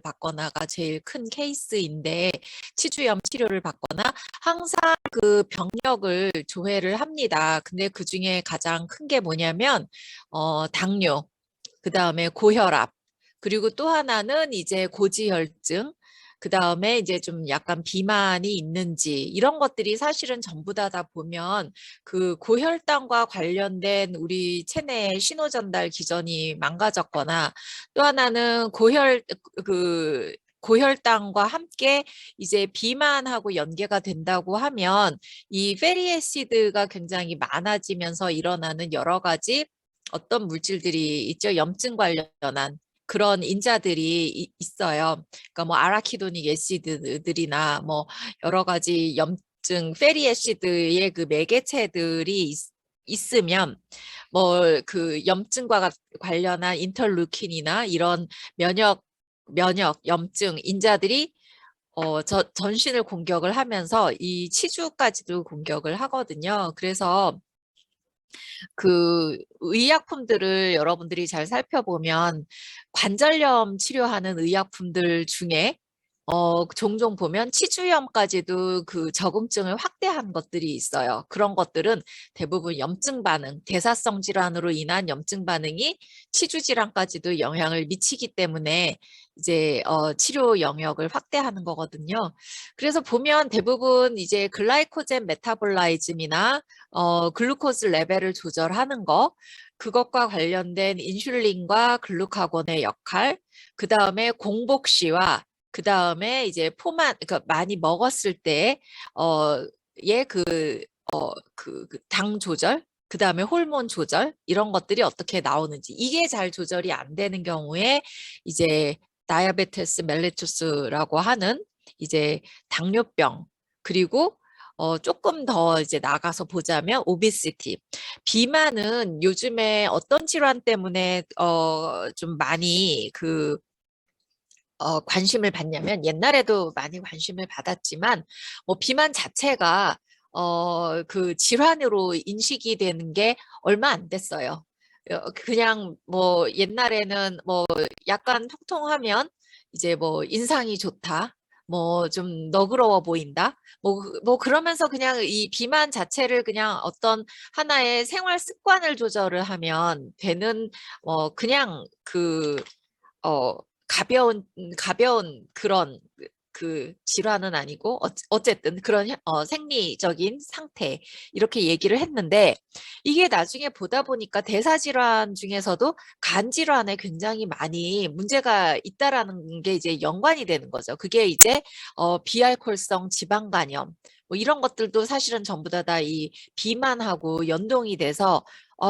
받거나가 제일 큰 케이스인데 치주염 치료를 받거나 항상 그 병력을 조회를 합니다. 근데 그 중에 가장 큰 게 뭐냐면 당뇨, 그 다음에 고혈압, 그리고 또 하나는 이제 고지혈증, 그 다음에 이제 좀 약간 비만이 있는지 이런 것들이 사실은 전부 다 보면 그 고혈당과 관련된 우리 체내의 신호전달 기전이 망가졌거나 또 하나는 그 고혈당과 함께 이제 비만하고 연계가 된다고 하면 이 페리에시드가 굉장히 많아지면서 일어나는 여러 가지 어떤 물질들이 있죠. 염증 관련한 그런 인자들이 있어요. 그러니까 뭐 아라키도닉 애시드들이나 뭐 여러 가지 염증 페리 애시드의 그 매개체들이 있으면 뭐 그 염증과 관련한 인터루킨이나 이런 면역 염증 인자들이 전신을 공격을 하면서 이 치주까지도 공격을 하거든요. 그래서 그 의약품들을 여러분들이 잘 살펴보면 관절염 치료하는 의약품들 중에 종종 보면 치주염까지도 그 적응증을 확대한 것들이 있어요. 그런 것들은 대부분 염증 반응, 대사성 질환으로 인한 염증 반응이 치주 질환까지도 영향을 미치기 때문에 이제 치료 영역을 확대하는 거거든요. 그래서 보면 대부분 이제 글라이코젠 메타볼라이즘이나 글루코즈 레벨을 조절하는 거, 그것과 관련된 인슐린과 글루카곤의 역할, 그 다음에 공복시와 그 다음에 이제 그러니까 많이 먹었을 때, 예, 당 조절, 그 다음에 호르몬 조절, 이런 것들이 어떻게 나오는지, 이게 잘 조절이 안 되는 경우에, 이제, 다이아베테스 멜리투스라고 하는, 이제, 당뇨병, 그리고, 조금 더 이제 나가서 보자면, 오비시티. 비만은 요즘에 어떤 질환 때문에, 좀 많이 관심을 받냐면 옛날에도 많이 관심을 받았지만 뭐 비만 자체가 그 질환으로 인식이 되는 게 얼마 안 됐어요. 그냥 뭐 옛날에는 뭐 약간 통통하면 이제 뭐 인상이 좋다. 뭐 좀 너그러워 보인다. 뭐 그러면서 그냥 이 비만 자체를 그냥 어떤 하나의 생활 습관을 조절을 하면 되는 그냥 어, 가벼운 그런 그 질환은 아니고 어쨌든 그런 생리적인 상태 이렇게 얘기를 했는데 이게 나중에 보다 보니까 대사 질환 중에서도 간 질환에 굉장히 많이 문제가 있다라는 게 이제 연관이 되는 거죠. 그게 이제 비알코올성 지방 간염 뭐 이런 것들도 사실은 전부 다 이 비만하고 연동이 돼서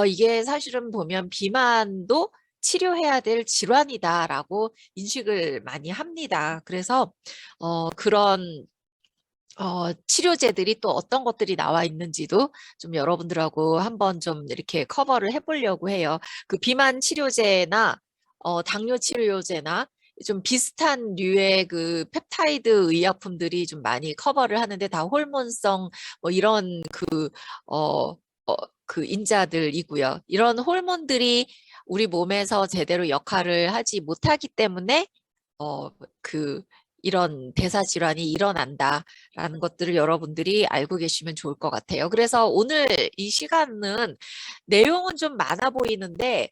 이게 사실은 보면 비만도 치료해야 될 질환이다라고 인식을 많이 합니다. 그래서 그런 치료제들이 또 어떤 것들이 나와 있는지도 좀 여러분들하고 한번 좀 이렇게 커버를 해보려고 해요. 그 비만 치료제나 당뇨 치료제나 좀 비슷한 류의 그 펩타이드 의약품들이 좀 많이 커버를 하는데 다 호르몬성 뭐 이런 어, 그 인자들이고요. 이런 호르몬들이 우리 몸에서 제대로 역할을 하지 못하기 때문에 어, 그 이런 대사 질환이 일어난다라는 것들을 여러분들이 알고 계시면 좋을 것 같아요. 그래서 오늘 이 시간은 내용은 좀 많아 보이는데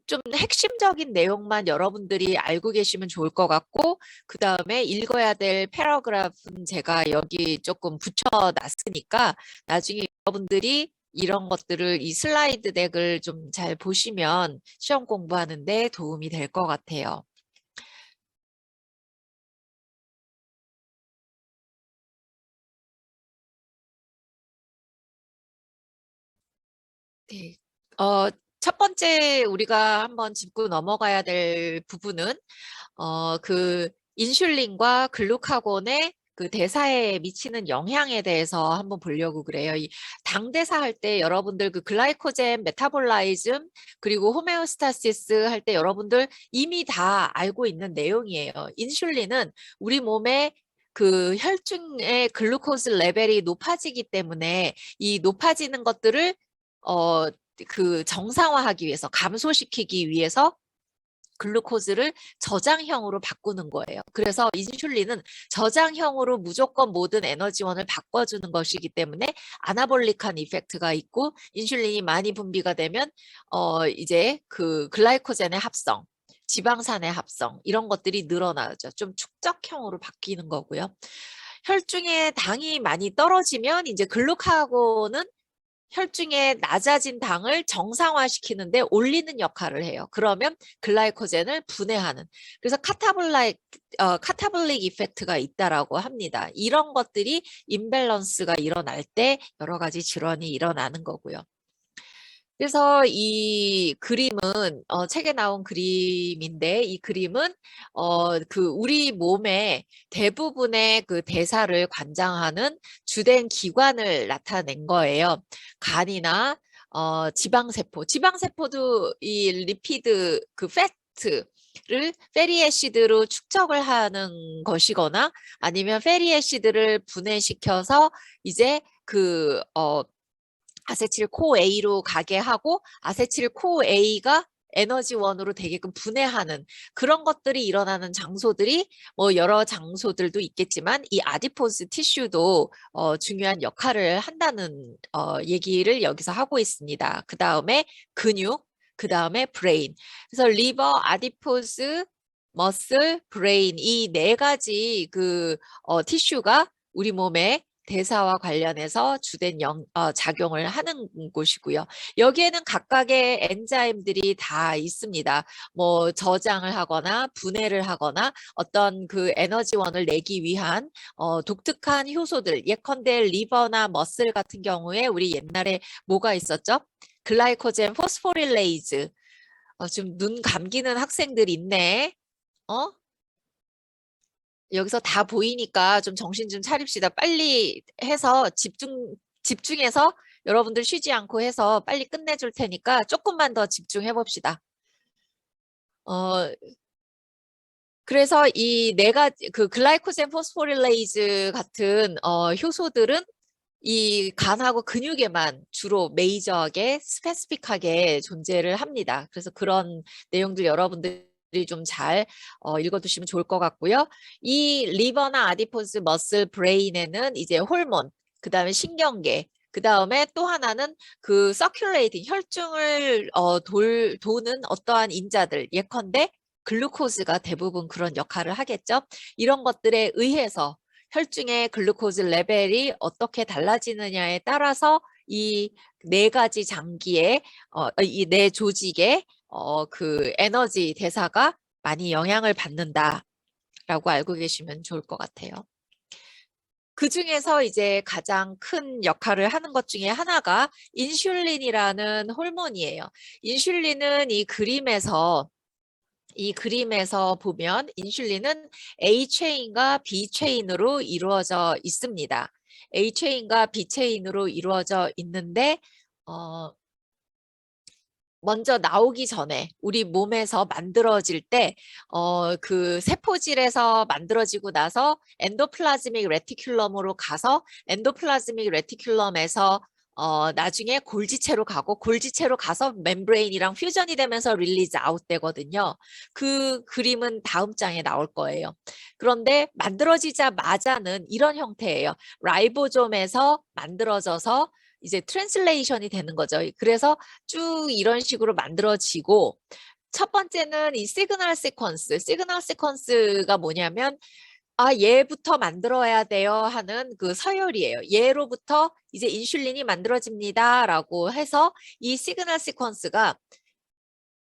좀 핵심적인 내용만 여러분들이 알고 계시면 좋을 것 같고 그 다음에 읽어야 될 패러그래프는 제가 여기 조금 붙여놨으니까 나중에 여러분들이 이런 것들을 이 슬라이드 덱을 좀 잘 보시면 시험 공부하는데 도움이 될 것 같아요. 네. 첫 번째 우리가 한번 짚고 넘어가야 될 부분은 그 인슐린과 글루카곤의 그 대사에 미치는 영향에 대해서 한번 보려고 그래요. 이 당대사 할 때 여러분들 그 글라이코젠 메타볼라이즘 그리고 호메오스타시스 할 때 여러분들 이미 다 알고 있는 내용이에요. 인슐린은 우리 몸에 그 혈중의 글루코즈 레벨이 높아지기 때문에 이 높아지는 것들을 그 정상화하기 위해서 감소시키기 위해서 글루코즈를 저장형으로 바꾸는 거예요. 그래서 인슐린은 저장형으로 무조건 모든 에너지원을 바꿔주는 것이기 때문에 아나볼릭한 이펙트가 있고, 인슐린이 많이 분비가 되면 이제 그 글라이코젠의 합성, 지방산의 합성 이런 것들이 늘어나죠. 좀 축적형으로 바뀌는 거고요. 혈중에 당이 많이 떨어지면 이제 글루카곤은 혈중에 낮아진 당을 정상화시키는데 올리는 역할을 해요. 그러면 글라이코젠을 분해하는. 그래서 카타볼릭 이펙트가 있다라고 합니다. 이런 것들이 임밸런스가 일어날 때 여러 가지 질환이 일어나는 거고요. 그래서 이 그림은 책에 나온 그림인데, 이 그림은 그 우리 몸의 대부분의 그 대사를 관장하는 주된 기관을 나타낸 거예요. 간이나 지방세포, 지방세포도 이 리피드 그 패트를 패리애시드로 축적을 하는 것이거나, 아니면 패리애시드를 분해시켜서 이제 그 아세틸 코A로 가게 하고, 아세틸 코A가 에너지원으로 되게끔 분해하는 그런 것들이 일어나는 장소들이 뭐 여러 장소들도 있겠지만, 이 아디포스 티슈도 중요한 역할을 한다는 얘기를 여기서 하고 있습니다. 그 다음에 근육, 그 다음에 브레인. 그래서 리버, 아디포스, 머슬, 브레인, 이 네 가지 그 티슈가 우리 몸에 대사와 관련해서 주된 작용을 하는 곳이고요. 여기에는 각각의 엔자임들이 다 있습니다. 뭐 저장을 하거나 분해를 하거나 어떤 그 에너지원을 내기 위한 독특한 효소들, 예컨대 리버나 머슬 같은 경우에 우리 옛날에 뭐가 있었죠? 글라이코젠 포스포릴레이즈. 지금 눈 감기는 학생들 있네. 어? 여기서 다 보이니까 좀 정신 좀 차립시다. 빨리 해서 집중해서 여러분들 쉬지 않고 해서 빨리 끝내줄 테니까 조금만 더 집중해 봅시다. 어, 그래서 이 네 가지, 그 글라이코젠 포스포릴레이즈 같은 효소들은 이 간하고 근육에만 주로 메이저하게 스페시픽하게 존재를 합니다. 그래서 그런 내용들 여러분들이 좀 잘 읽어두시면 좋을 것 같고요. 이 리버나 아디포스, 머슬, 브레인에는 이제 호르몬, 그 다음에 신경계, 그 다음에 또 하나는 그 서큘레이팅, 혈중을 도는 어떠한 인자들, 예컨대 글루코즈가 대부분 그런 역할을 하겠죠. 이런 것들에 의해서 혈중의 글루코즈 레벨이 어떻게 달라지느냐에 따라서 이 네 가지 장기의 이 네 조직의 그 에너지 대사가 많이 영향을 받는다라고 알고 계시면 좋을 것 같아요. 그 중에서 이제 가장 큰 역할을 하는 것 중에 하나가 인슐린이라는 호르몬이에요. 인슐린은 이 그림에서 보면 인슐린은 A 체인과 B 체인으로 이루어져 있습니다. A 체인과 B 체인으로 이루어져 있는데 먼저 나오기 전에 우리 몸에서 만들어질 때 그 세포질에서 만들어지고 나서 엔도플라즈믹 레티큘럼으로 가서 엔도플라즈믹 레티큘럼에서 나중에 골지체로 가고 골지체로 가서 멤브레인이랑 퓨전이 되면서 릴리즈 아웃 되거든요. 그 그림은 다음 장에 나올 거예요. 그런데 만들어지자마자는 이런 형태예요. 라이보솜에서 만들어져서 이제 트랜슬레이션이 되는 거죠. 그래서 쭉 이런 식으로 만들어지고, 첫 번째는 이 시그널 시퀀스가 뭐냐면 얘부터 만들어야 돼요 하는 그 서열이에요. 얘로부터 이제 인슐린이 만들어집니다라고 해서 이 시그널 시퀀스가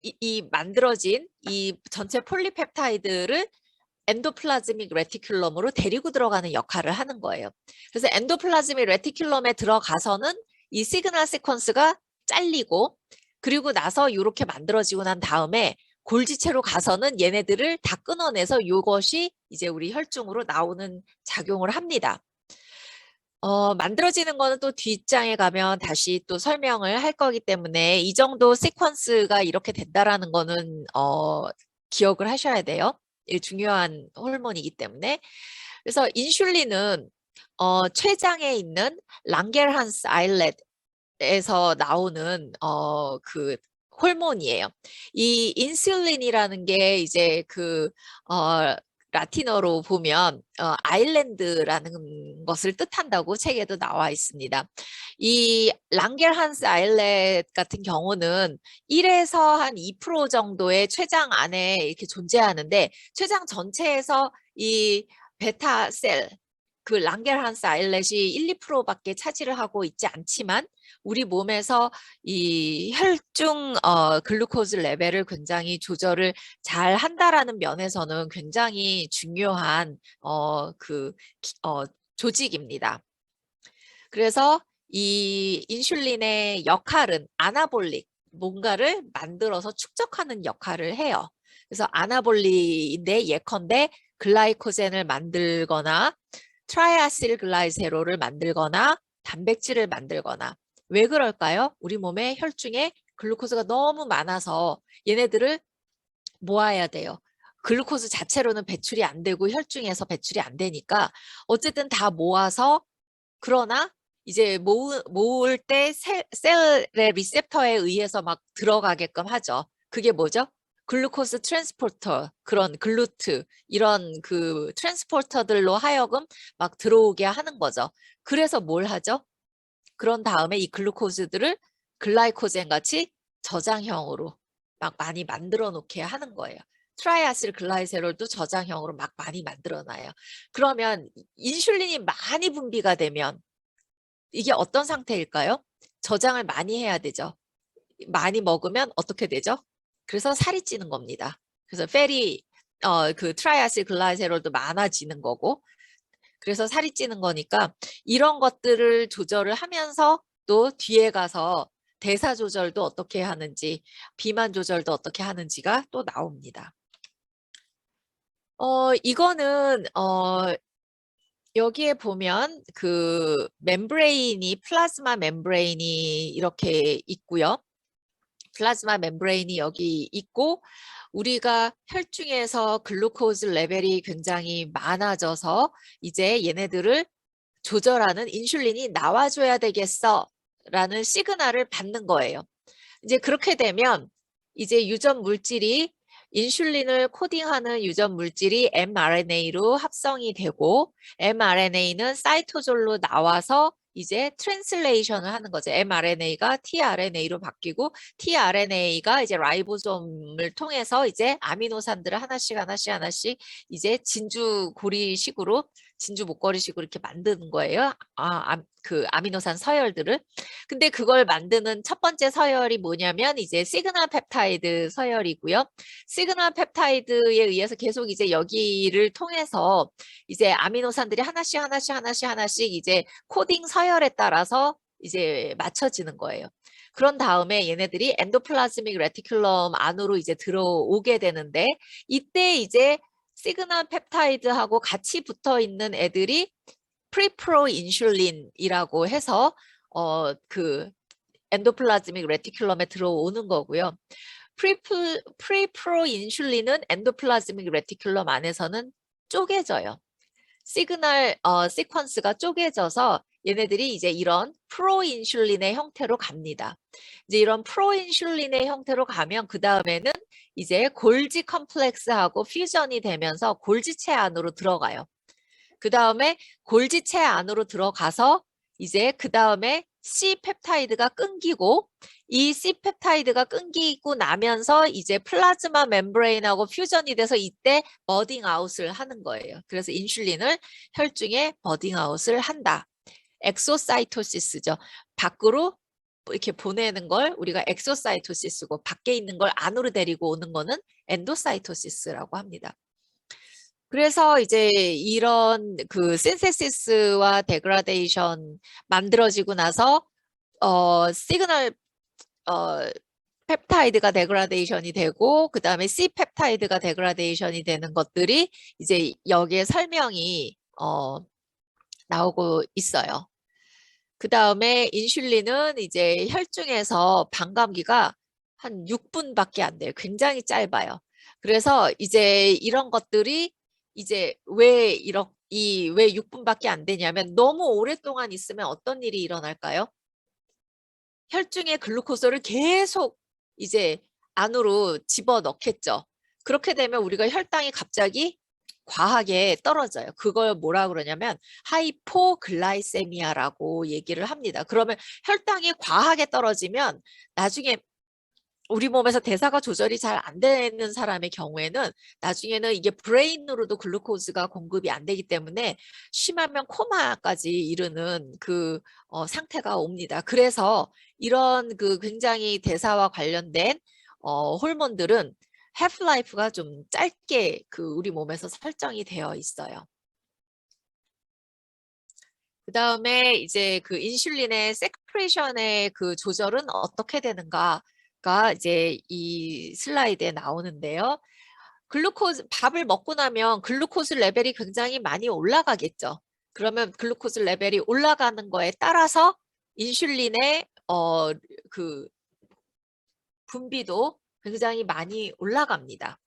이 만들어진 이 전체 폴리펩타이드를 엔도플라즈믹 레티큘럼으로 데리고 들어가는 역할을 하는 거예요. 그래서 엔도플라즈믹 레티큘럼에 들어가서는 이 시그널 시퀀스가 잘리고, 그리고 나서 이렇게 만들어지고 난 다음에 골지체로 가서는 얘네들을 다 끊어내서 이것이 이제 우리 혈중으로 나오는 작용을 합니다. 만들어지는 거는 또 뒷장에 가면 다시 또 설명을 할 거기 때문에 이 정도 시퀀스가 이렇게 된다라는 거는 기억을 하셔야 돼요. 중요한 호르몬이기 때문에. 그래서 인슐린은 췌장에 있는 랑게르한스 아일렛에서 나오는 그 호르몬이에요. 이 인슐린이라는 게 이제 라틴어로 보면 아일랜드라는 것을 뜻한다고 책에도 나와 있습니다. 이 랑겔한스 아일렛 같은 경우는 1에서 한 2% 정도의 췌장 안에 이렇게 존재하는데 췌장 전체에서 이 베타셀 그 랑겔한스 아일렛이 1, 2%밖에 차지를 하고 있지 않지만 우리 몸에서 이 혈중 글루코즈 레벨을 굉장히 조절을 잘 한다라는 면에서는 굉장히 중요한 조직입니다. 그래서 이 인슐린의 역할은 아나볼릭, 뭔가를 만들어서 축적하는 역할을 해요. 그래서 아나볼리인데 예컨대 글라이코젠을 만들거나 트라이아실 글라이세롤을 만들거나 단백질을 만들거나 왜 그럴까요? 우리 몸에 혈중에 글루코즈가 너무 많아서 얘네들을 모아야 돼요. 글루코즈 자체로는 배출이 안 되고 혈중에서 배출이 안 되니까 어쨌든 다 모아서 그러나 이제 모을 때 셀의 리셉터에 의해서 막 들어가게끔 하죠. 그게 뭐죠? 글루코스 트랜스포터, 그런 글루트, 이런 그 트랜스포터들로 하여금 막 들어오게 하는 거죠. 그래서 뭘 하죠? 그런 다음에 이 글루코즈들을 글라이코젠 같이 저장형으로 막 많이 만들어 놓게 하는 거예요. 트라이아실 글라이세롤도 저장형으로 막 많이 만들어 놔요. 그러면 인슐린이 많이 분비가 되면 이게 어떤 상태일까요? 저장을 많이 해야 되죠. 많이 먹으면 어떻게 되죠? 그래서 살이 찌는 겁니다. 그래서 그 트라이아실 글라이세롤도 많아지는 거고 그래서 살이 찌는 거니까 이런 것들을 조절을 하면서 또 뒤에 가서 대사 조절도 어떻게 하는지 비만 조절도 어떻게 하는지가 또 나옵니다. 이거는 여기에 보면 그 플라즈마 멤브레인이 이렇게 있고요. 플라즈마 멤브레인이 여기 있고 우리가 혈중에서 글루코즈 레벨이 굉장히 많아져서 이제 얘네들을 조절하는 인슐린이 나와줘야 되겠어 라는 시그널을 받는 거예요. 이제 그렇게 되면 이제 유전 물질이 인슐린을 코딩하는 유전 물질이 mRNA로 합성이 되고 mRNA는 사이토졸로 나와서 이제 트랜슬레이션을 하는 거죠. mRNA가 tRNA로 바뀌고 tRNA가 이제 라이보솜을 통해서 이제 아미노산들을 하나씩 이제 진주 목걸이식으로 이렇게 만드는 거예요. 그 아미노산 서열들을. 근데 그걸 만드는 첫 번째 서열이 뭐냐면 이제 시그널 펩타이드 서열이고요. 시그널 펩타이드에 의해서 계속 이제 여기를 통해서 이제 아미노산들이 하나씩 이제 코딩 서열에 따라서 이제 맞춰지는 거예요. 그런 다음에 얘네들이 엔도플라즈믹 레티큘럼 안으로 이제 들어오게 되는데 이때 이제 시그널 펩타이드하고 같이 붙어 있는 애들이 프리프로 인슐린이라고 해서 그 엔도플라즈믹 레티큘럼에 들어오는 거고요. 프리프로 인슐린은 엔도플라즈믹 레티큘럼 안에서는 쪼개져요. 시그널 시퀀스가 쪼개져서 얘네들이 이제 이런 프로인슐린의 형태로 갑니다. 이제 이런 프로인슐린의 형태로 가면 그 다음에는 이제 골지 컴플렉스하고 퓨전이 되면서 골지체 안으로 들어가요. 그 다음에 골지체 안으로 들어가서 이제 그 다음에 C펩타이드가 끊기고 이 C펩타이드가 끊기고 나면서 이제 플라즈마 멤브레인하고 퓨전이 돼서 이때 버딩 아웃을 하는 거예요. 그래서 인슐린을 혈중에 버딩 아웃을 한다. 엑소사이토시스죠. 밖으로 이렇게 보내는 걸 우리가 엑소사이토시스고 밖에 있는 걸 안으로 데리고 오는 거는 엔도사이토시스라고 합니다. 그래서 이제 이런 그 신세시스와 데그라데이션 만들어지고 나서 시그널 펩타이드가 데그라데이션이 되고 그 다음에 C 펩타이드가 데그라데이션이 되는 것들이 이제 여기에 설명이 나오고 있어요. 그 다음에 인슐린은 이제 혈중에서 반감기가 한 6분밖에 안 돼요. 굉장히 짧아요. 그래서 이제 이런 것들이 이제 왜 6분밖에 안 되냐면 너무 오랫동안 있으면 어떤 일이 일어날까요? 혈중에 글루코스를 계속 이제 안으로 집어넣겠죠. 그렇게 되면 우리가 혈당이 갑자기 과하게 떨어져요. 그걸 뭐라 그러냐면 하이포글라이세미아라고 얘기를 합니다. 그러면 혈당이 과하게 떨어지면 나중에 우리 몸에서 대사가 조절이 잘 안 되는 사람의 경우에는 나중에는 이게 브레인으로도 글루코즈가 공급이 안 되기 때문에 심하면 코마까지 이르는 그 상태가 옵니다. 그래서 이런 그 굉장히 대사와 관련된 호르몬들은 half-life가 좀 짧게 그 우리 몸에서 설정이 되어 있어요. 그 다음에 이제 그 인슐린의 세크레션의 그 조절은 어떻게 되는가가 이제 이 슬라이드에 나오는데요. 글루코즈, 밥을 먹고 나면 글루코즈 레벨이 굉장히 많이 올라가겠죠. 그러면 글루코즈 레벨이 올라가는 거에 따라서 인슐린의 그 분비도 굉장히 많이 올라갑니다.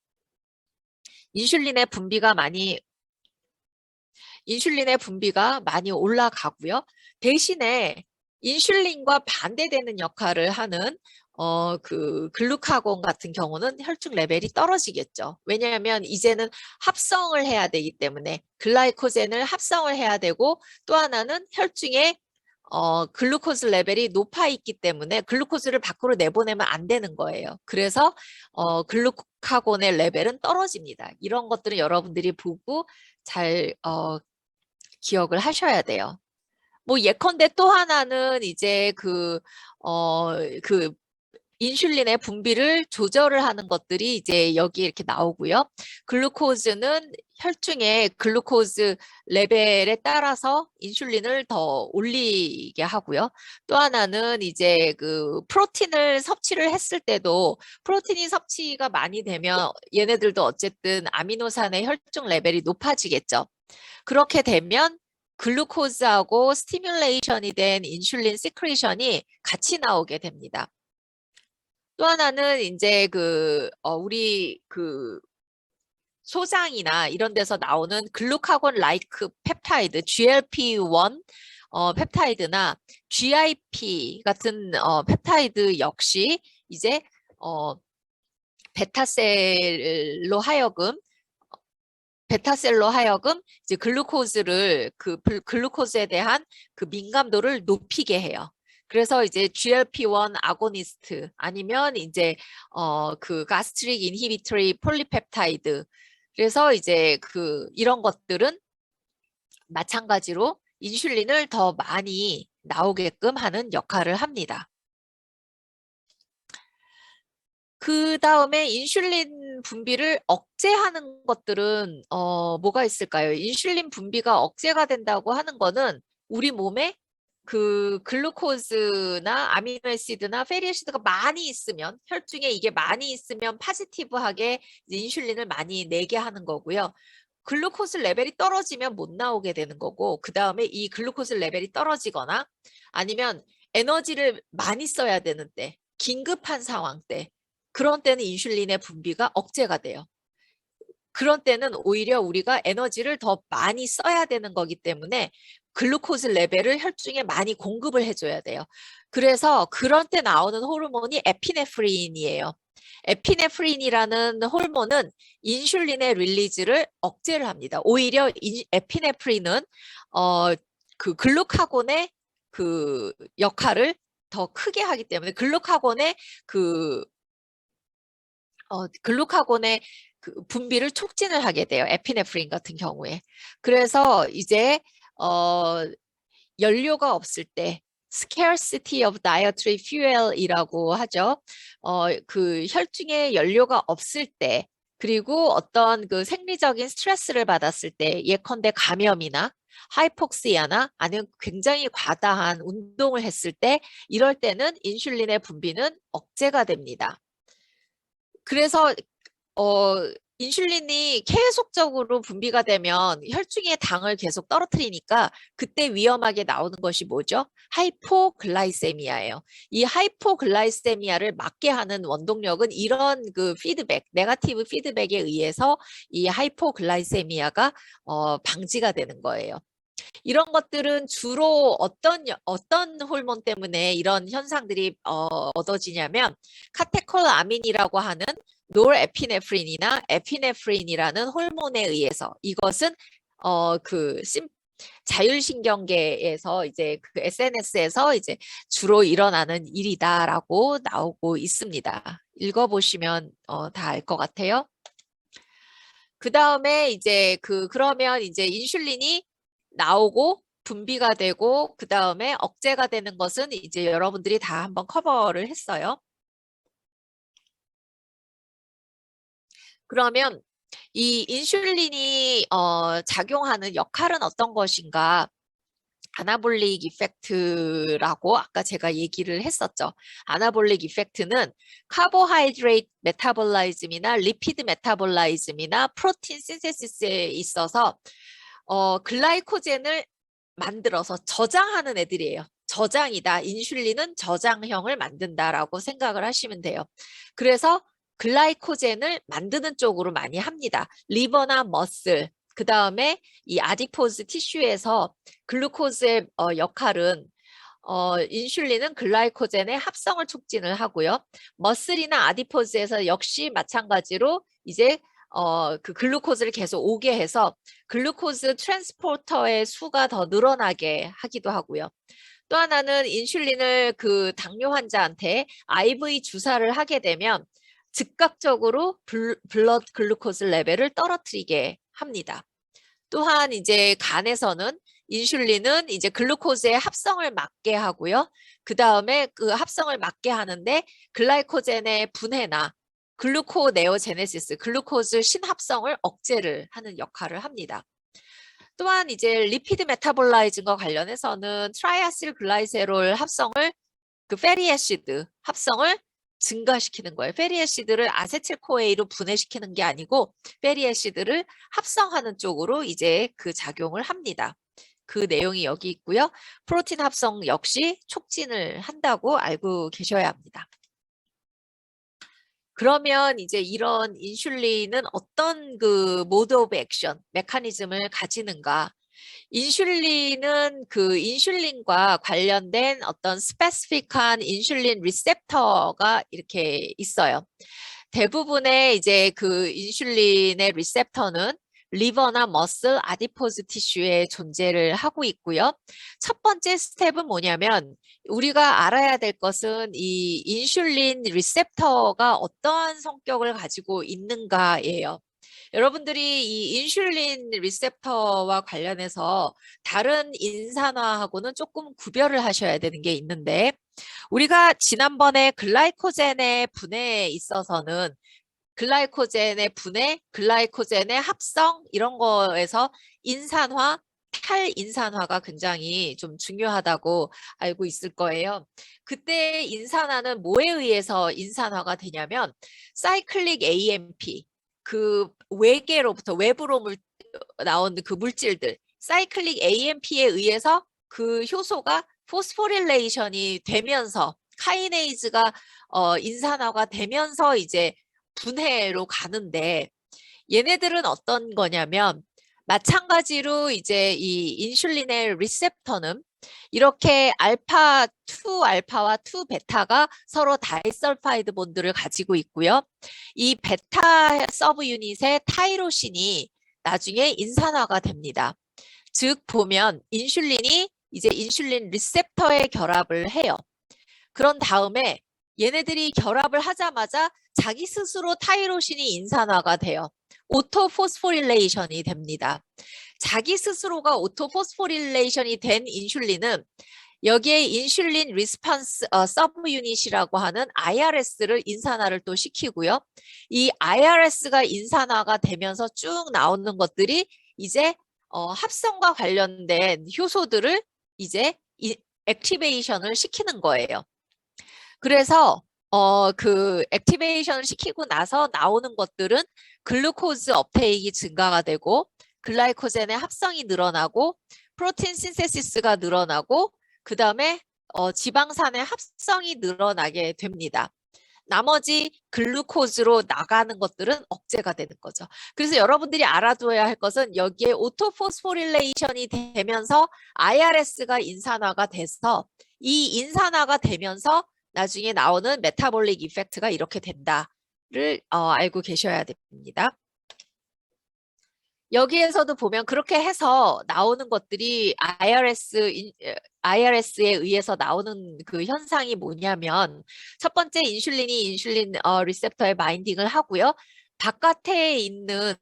인슐린의 분비가 많이 올라가고요. 대신에 인슐린과 반대되는 역할을 하는 그 글루카곤 같은 경우는 혈중 레벨이 떨어지겠죠. 왜냐하면 이제는 합성을 해야 되기 때문에 글라이코젠을 합성을 해야 되고 또 하나는 혈중에 글루코즈 레벨이 높아 있기 때문에 글루코즈를 밖으로 내보내면 안 되는 거예요. 그래서 글루카곤의 레벨은 떨어집니다. 이런 것들은 여러분들이 보고 잘 기억을 하셔야 돼요. 뭐 예컨대 또 하나는 이제 그 인슐린의 분비를 조절을 하는 것들이 이제 여기 이렇게 나오고요. 글루코즈는 혈중의 글루코즈 레벨에 따라서 인슐린을 더 올리게 하고요. 또 하나는 이제 그 프로틴을 섭취를 했을 때도 프로틴이 섭취가 많이 되면 얘네들도 어쨌든 아미노산의 혈중 레벨이 높아지겠죠. 그렇게 되면 글루코즈하고 스티뮬레이션이 된 인슐린 시크레션이 같이 나오게 됩니다. 또 하나는 이제 우리 소장이나 이런 데서 나오는 글루카곤 라이크 펩타이드 GLP-1 펩타이드나 GIP 같은 펩타이드 역시 이제 베타셀로 하여금 이제 글루코즈에 대한 그 민감도를 높이게 해요. 그래서 이제 GLP-1 아고니스트 아니면 이제 그 가스트릭 인히비토리 폴리펩타이드 그래서 이제 이런 것들은 마찬가지로 인슐린을 더 많이 나오게끔 하는 역할을 합니다. 그 다음에 인슐린 분비를 억제하는 것들은 뭐가 있을까요? 인슐린 분비가 억제가 된다고 하는 거는 우리 몸에 그 글루코즈나 아미노애시드나 패티애시드가 많이 있으면 혈중에 이게 많이 있으면 파지티브하게 인슐린을 많이 내게 하는 거고요. 글루코즈 레벨이 떨어지면 못 나오게 되는 거고 그 다음에 이 글루코즈 레벨이 떨어지거나 아니면 에너지를 많이 써야 되는 때 긴급한 상황 때 그런 때는 인슐린의 분비가 억제가 돼요. 그런 때는 오히려 우리가 에너지를 더 많이 써야 되는 거기 때문에 글루코즈 레벨을 혈중에 많이 공급을 해줘야 돼요. 그래서 그런 때 나오는 호르몬이 에피네프린이에요. 에피네프린이라는 호르몬은 인슐린의 릴리즈를 억제를 합니다. 오히려 에피네프린은 그 글루카곤의 그 역할을 더 크게 하기 때문에 글루카곤의 그 분비를 촉진을 하게 돼요. 에피네프린 같은 경우에. 그래서 이제 연료가 없을 때 scarcity of dietary fuel이라고 하죠. 그 혈중에 연료가 없을 때 그리고 어떤 그 생리적인 스트레스를 받았을 때 예컨대 감염이나 하이폭시아나 아니면 굉장히 과다한 운동을 했을 때 이럴 때는 인슐린의 분비는 억제가 됩니다. 그래서 인슐린이 계속적으로 분비가 되면 혈중의 당을 계속 떨어뜨리니까 그때 위험하게 나오는 것이 뭐죠? 하이포글라이세미아예요. 이 하이포글라이세미아를 막게 하는 원동력은 이런 그 피드백, 네거티브 피드백에 의해서 이 하이포글라이세미아가 방지가 되는 거예요. 이런 것들은 주로 어떤 호르몬 때문에 이런 현상들이 얻어지냐면 카테콜아민이라고 하는 노르에피네프린이나 에피네프린이라는 호르몬에 의해서 이것은 그 자율신경계에서 이제 그 SNS에서 이제 주로 일어나는 일이다라고 나오고 있습니다. 읽어보시면 다 알 것 같아요. 그 다음에 이제 그러면 이제 인슐린이 나오고 분비가 되고 그 다음에 억제가 되는 것은 이제 여러분들이 다 한번 커버를 했어요. 그러면 이 인슐린이 작용하는 역할은 어떤 것인가? 아나볼릭 이펙트라고 아까 제가 얘기를 했었죠. 아나볼릭 이펙트는 카보하이드레이트 메타볼라이즘이나 리피드 메타볼라이즘이나 프로틴 신세시스에 있어서 글라이코젠을 만들어서 저장하는 애들이에요. 저장이다. 인슐린은 저장형을 만든다라고 생각을 하시면 돼요. 그래서 글라이코젠을 만드는 쪽으로 많이 합니다. 리버나 머슬, 그 다음에 이 아디포즈 티슈에서 글루코즈의 역할은 인슐린은 글라이코젠의 합성을 촉진을 하고요. 머슬이나 아디포즈에서 역시 마찬가지로 이제 그 글루코즈를 계속 오게 해서 글루코즈 트랜스포터의 수가 더 늘어나게 하기도 하고요. 또 하나는 인슐린을 그 당뇨 환자한테 IV 주사를 하게 되면 즉각적으로 블러드 글루코즈 레벨을 떨어뜨리게 합니다. 또한 이제 간에서는 인슐린은 이제 글루코즈의 합성을 막게 하고요. 그 다음에 그 합성을 막게 하는데 글라이코젠의 분해나 글루코네오제네시스, 글루코즈 신합성을 억제를 하는 역할을 합니다. 또한 이제 리피드 메타볼라이즘과 관련해서는 트라이아실 글라이세롤 합성을 그 페리애시드 합성을 증가시키는 거예요. 페리애시드를 아세틸코에이로 분해시키는 게 아니고 페리애시드를 합성하는 쪽으로 이제 그 작용을 합니다. 그 내용이 여기 있고요. 프로틴 합성 역시 촉진을 한다고 알고 계셔야 합니다. 그러면 이제 이런 인슐린은 어떤 그 모드 오브 액션, 메커니즘을 가지는가? 인슐린은 그 인슐린과 관련된 어떤 스페시픽한 인슐린 리셉터가 이렇게 있어요. 대부분의 이제 그 인슐린의 리셉터는 리버나 머슬, 아디포즈 티슈에 존재를 하고 있고요. 첫 번째 스텝은 뭐냐면 우리가 알아야 될 것은 이 인슐린 리셉터가 어떠한 성격을 가지고 있는가예요. 여러분들이 이 인슐린 리셉터와 관련해서 다른 인산화하고는 조금 구별을 하셔야 되는 게 있는데 우리가 지난번에 글라이코젠의 분해에 있어서는 글라이코젠의 분해, 글라이코젠의 합성 이런 거에서 인산화, 탈인산화가 굉장히 좀 중요하다고 알고 있을 거예요. 그때 인산화는 뭐에 의해서 인산화가 되냐면 사이클릭 AMP, 그 외계로부터 외부로 나온 그 물질들, 사이클릭 AMP에 의해서 그 효소가 포스포릴레이션이 되면서 카이네이즈가 인산화가 되면서 이제 분해로 가는데 얘네들은 어떤 거냐면 마찬가지로 이제 이 인슐린의 리셉터는 이렇게 알파 2 알파와 2 베타가 서로 다이설파이드 본드를 가지고 있고요. 이 베타 서브 유닛의 타이로신이 나중에 인산화가 됩니다. 즉 보면 인슐린이 이제 인슐린 리셉터에 결합을 해요. 그런 다음에 얘네들이 결합을 하자마자 자기 스스로 타이로신이 인산화가 돼요. 오토포스포릴레이션이 됩니다. 자기 스스로가 오토포스포릴레이션이 된 인슐린은 여기에 인슐린 리스판스 서브 유닛이라고 하는 IRS를 인산화를 또 시키고요. 이 IRS가 인산화가 되면서 쭉 나오는 것들이 이제 합성과 관련된 효소들을 이제 액티베이션을 시키는 거예요. 그래서 그 액티베이션을 시키고 나서 나오는 것들은 글루코즈 업테이크가 증가가 되고 글라이코젠의 합성이 늘어나고 프로틴 신세시스가 늘어나고 그 다음에 지방산의 합성이 늘어나게 됩니다. 나머지 글루코즈로 나가는 것들은 억제가 되는 거죠. 그래서 여러분들이 알아둬야 할 것은 여기에 오토포스포릴레이션이 되면서 IRS가 인산화가 돼서 이 인산화가 되면서 나중에 나오는 메타볼릭 이펙트가 이렇게 된다를 알고 계셔야 됩니다. 여기에서도 보면 그렇게 해서 나오는 것들이 IRS에 의해서 나오는 그 현상이 뭐냐면 첫 번째 인슐린 리셉터에 바인딩을 하고요. 바깥에 있는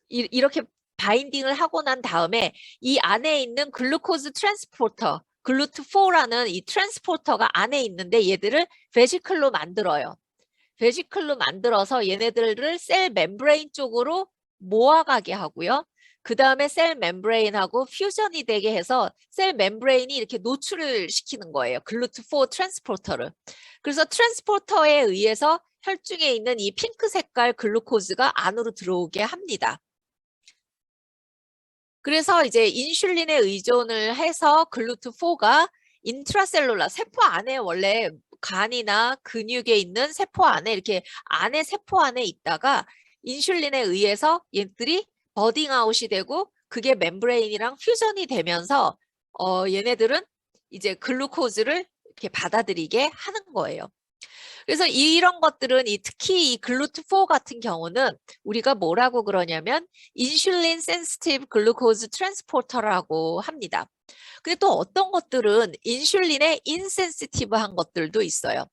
이렇게 바인딩을 하고 난 다음에 이 안에 있는 글루코즈 트랜스포터, 글루트4라는 이 트랜스포터가 안에 있는데 얘들을 베시클로 만들어요. 베시클로 만들어서 얘네들을 셀 멤브레인 쪽으로 모아가게 하고요. 그 다음에 셀 멤브레인하고 퓨전이 되게 해서 셀 멤브레인이 이렇게 노출을 시키는 거예요. 글루트4 트랜스포터를. 그래서 트랜스포터에 의해서 혈중에 있는 이 핑크 색깔 글루코즈가 안으로 들어오게 합니다. 그래서 이제 인슐린에 의존을 해서 글루트4가 인트라셀룰라 세포 안에 원래 간이나 근육에 있는 세포 안에 이렇게 안에 세포 안에 있다가 인슐린에 의해서 얘들이 버딩아웃이 되고 그게 멤브레인이랑 퓨전이 되면서 얘네들은 이제 글루코즈를 이렇게 받아들이게 하는 거예요. 그래서 이런 것들은 특히 이 글루트4 같은 경우는 우리가 뭐라고 그러냐면 인슐린 센시티브 글루코즈 트랜스포터라고 합니다. 근데 또 어떤 것들은 인슐린에 인센시티브한 것들도 있어요.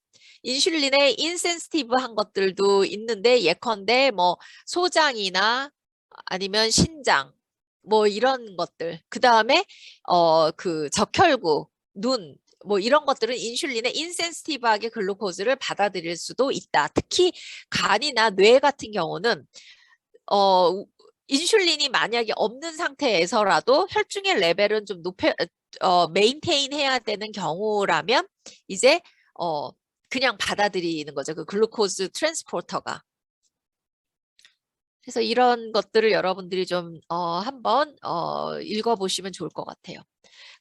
인슐린에 인센시티브한 것들도 있는데 예컨대 뭐 소장이나 아니면 신장 뭐 이런 것들 그 다음에 그 적혈구 눈 뭐 이런 것들은 인슐린에 인센시티브하게 글루코즈를 받아들일 수도 있다. 특히 간이나 뇌 같은 경우는 인슐린이 만약에 없는 상태에서라도 혈중의 레벨은 좀 메인테인 해야 되는 경우라면 이제 그냥 받아들이는 거죠. 그 글루코즈 트랜스포터가. 그래서 이런 것들을 여러분들이 좀 한번 읽어보시면 좋을 것 같아요.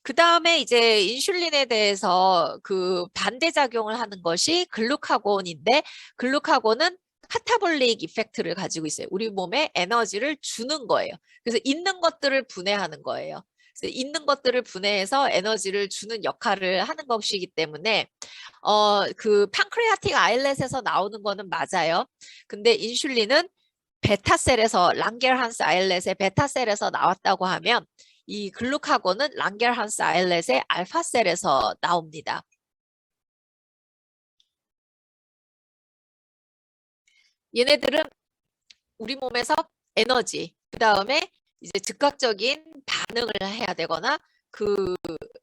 그 다음에 이제 인슐린에 대해서 그 반대작용을 하는 것이 글루카곤인데 글루카곤은 카타볼릭 이펙트를 가지고 있어요. 우리 몸에 에너지를 주는 거예요. 그래서 있는 것들을 분해하는 거예요. 그래서 있는 것들을 분해해서 에너지를 주는 역할을 하는 것이기 때문에 그 판크레아틱 아일렛에서 나오는 거는 맞아요. 근데 인슐린은 베타셀에서 랑게르한스 아일렛의 베타셀에서 나왔다고 하면 이 글루카곤은 랑게르한스 아일렛의 알파셀에서 나옵니다. 얘네들은 우리 몸에서 에너지, 그 다음에 이제 즉각적인 반응을 해야 되거나 그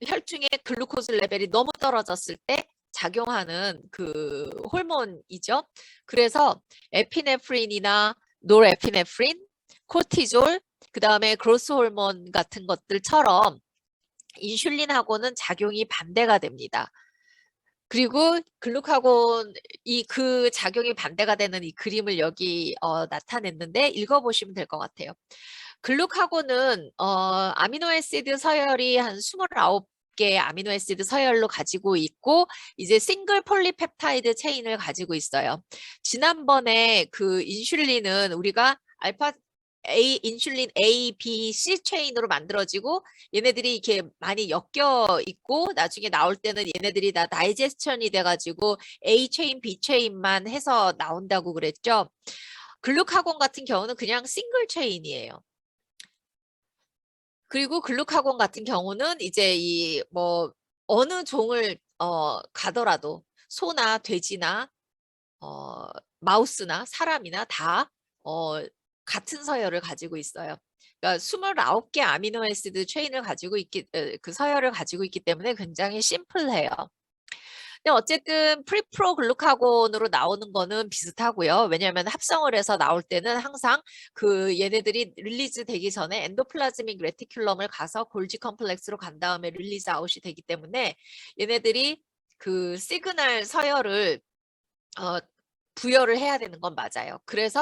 혈중의 글루코즈 레벨이 너무 떨어졌을 때 작용하는 그 호르몬이죠. 그래서 에피네프린이나 노르에피네프린, 코티졸, 그 다음에 그로스 호르몬 같은 것들처럼 인슐린하고는 작용이 반대가 됩니다. 그리고 글루카곤 그 작용이 반대가 되는 이 그림을 여기 나타냈는데 읽어보시면 될 것 같아요. 글루카곤은 아미노애시드 서열이 한 29개 아미노애시드 서열로 가지고 있고 이제 싱글 폴리펩타이드 체인을 가지고 있어요. 지난번에 그 인슐린은 우리가 인슐린 A, B, C 체인으로 만들어지고 얘네들이 이렇게 많이 엮여 있고 나중에 나올 때는 얘네들이 다 다이제스천이 돼가지고 A 체인, B 체인만 해서 나온다고 그랬죠. 글루카곤 같은 경우는 그냥 싱글 체인이에요. 그리고 글루카곤 같은 경우는 이제 이 뭐 어느 종을 가더라도 소나 돼지나 마우스나 사람이나 다 같은 서열을 가지고 있어요. 그러니까 29개 아미노애시드 체인을 가지고 그 서열을 가지고 있기 때문에 굉장히 심플해요. 근데 어쨌든 프리프로 글루카곤으로 나오는 거는 비슷하고요. 왜냐하면 합성을 해서 나올 때는 항상 그 얘네들이 릴리즈 되기 전에 엔도플라즈믹 레티큘럼을 가서 골지 컴플렉스로 간 다음에 릴리즈 아웃이 되기 때문에 얘네들이 그 시그널 서열을 부여를 해야 되는 건 맞아요. 그래서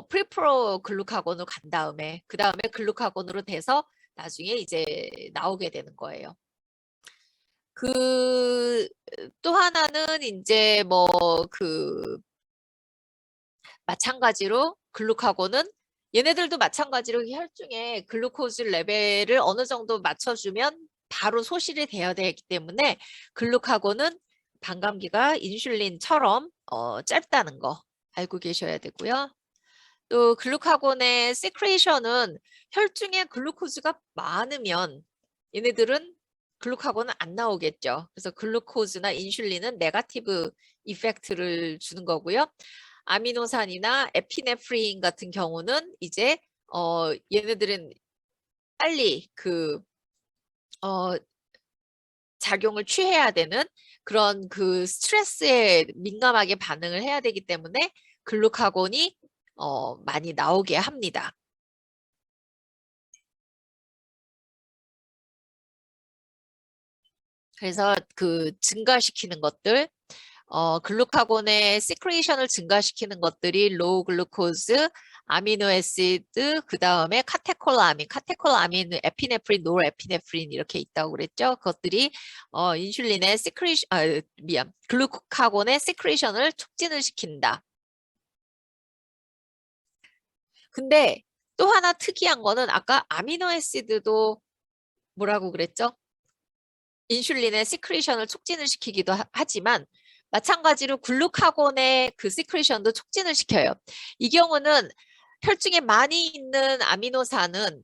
프리프로 글루카곤으로 간 다음에 그 다음에 글루카곤으로 돼서 나중에 이제 나오게 되는 거예요. 그 또 하나는 이제 뭐 그 마찬가지로 글루카곤은 얘네들도 마찬가지로 혈중에 글루코즈 레벨을 어느 정도 맞춰주면 바로 소실이 돼야 되기 때문에 글루카곤은 반감기가 인슐린처럼 짧다는 거 알고 계셔야 되고요. 또 글루카곤의 시크레이션은 혈중에 글루코즈가 많으면 얘네들은 글루카곤은 안 나오겠죠. 그래서 글루코즈나 인슐린은 네거티브 이펙트를 주는 거고요. 아미노산이나 에피네프린 같은 경우는 이제 얘네들은 빨리 작용을 취해야 되는 그런 그 스트레스에 민감하게 반응을 해야 되기 때문에 글루카곤이 많이 나오게 합니다. 그래서 그 증가시키는 것들, 글루카곤의 시크레이션을 증가시키는 것들이 로우 글루코즈, 아미노 애시드, 그 다음에 카테콜아민, 에피네프린, 노르에피네프린 이렇게 있다고 그랬죠. 그것들이 인슐린의 글루카곤의 시크레이션을 촉진을 시킨다. 근데 또 하나 특이한 거는 아까 아미노 애시드도 뭐라고 그랬죠? 인슐린의 시크레이션을 촉진을 시키기도 하지만 마찬가지로 글루카곤의 그 시크레이션도 촉진을 시켜요. 이 경우는 혈중에 많이 있는 아미노산은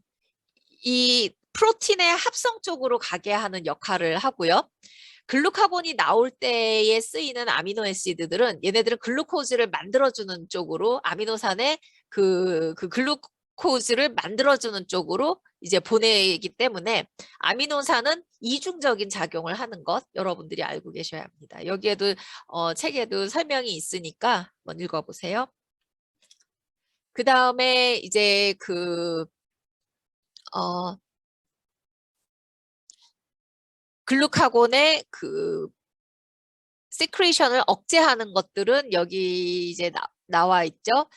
이 프로틴의 합성 쪽으로 가게 하는 역할을 하고요. 글루카곤이 나올 때에 쓰이는 아미노애시드들은 얘네들은 글루코즈를 만들어주는 쪽으로 아미노산의 그 글루코즈를 만들어주는 쪽으로 이제 보내기 때문에 아미노산은 이중적인 작용을 하는 것 여러분들이 알고 계셔야 합니다. 여기에도 책에도 설명이 있으니까 한번 읽어보세요. 그 다음에 이제 글루카곤의 시크레이션을 억제하는 것들은 여기 이제 나와 있죠.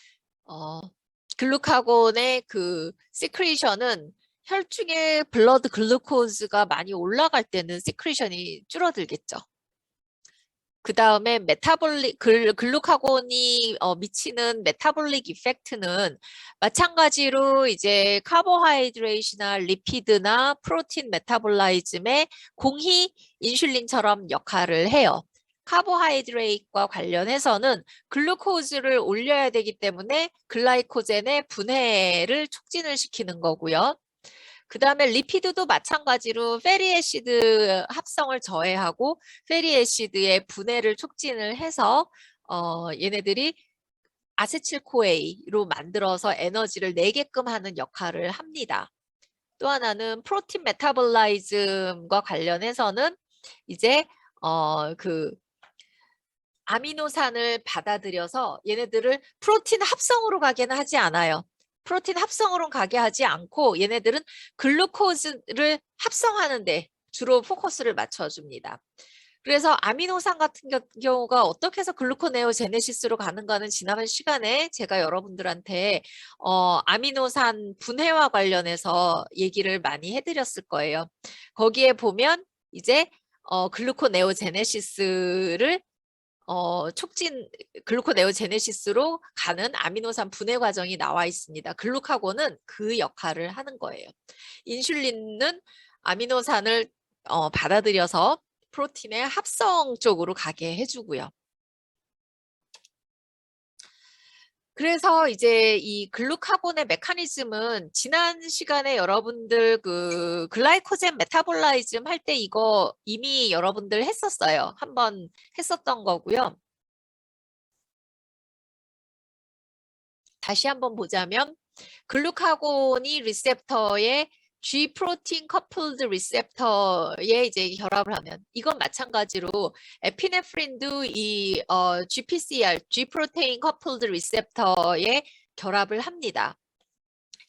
글루카곤의 그 시크레이션은 혈중에 블러드 글루코즈가 많이 올라갈 때는 시크레이션이 줄어들겠죠. 그 다음에 글루카곤이 미치는 메타볼릭 이펙트는 마찬가지로 이제 카보하이드레이트나 리피드나 프로틴 메타볼라이즘에 공히 인슐린처럼 역할을 해요. 카보하이드레이트과 관련해서는 글루코즈를 올려야 되기 때문에 글라이코젠의 분해를 촉진을 시키는 거고요. 그 다음에 리피드도 마찬가지로 페리애시드 합성을 저해하고 페리애시드의 분해를 촉진을 해서 얘네들이 아세틸코에이로 만들어서 에너지를 내게끔 하는 역할을 합니다. 또 하나는 프로틴 메타볼라이즘과 관련해서는 이제 아미노산을 받아들여서 얘네들을 프로틴 합성으로 가게는 하지 않아요. 프로틴 합성으로 가게 하지 않고 얘네들은 글루코즈를 합성하는데 주로 포커스를 맞춰줍니다. 그래서 아미노산 같은 경우가 어떻게 해서 글루코네오제네시스로 가는가는 지난 시간에 제가 여러분들한테 아미노산 분해와 관련해서 얘기를 많이 해드렸을 거예요. 거기에 보면 이제 글루코네오제네시스를 글루코네오제네시스로 가는 아미노산 분해 과정이 나와 있습니다. 글루카곤은 그 역할을 하는 거예요. 인슐린은 아미노산을 받아들여서 프로틴의 합성 쪽으로 가게 해주고요. 그래서 이제 이 글루카곤의 메커니즘은 지난 시간에 여러분들 그 글라이코젠 메타볼라이즘 할 때 이거 이미 여러분들 했었어요. 한번 했었던 거고요. 다시 한번 보자면 글루카곤이 리셉터에 G 프로틴 커플드 리셉터에 이제 결합을 하면 이건 마찬가지로 에피네프린도 이 GPCR G 프로테인 커플드 리셉터에 결합을 합니다.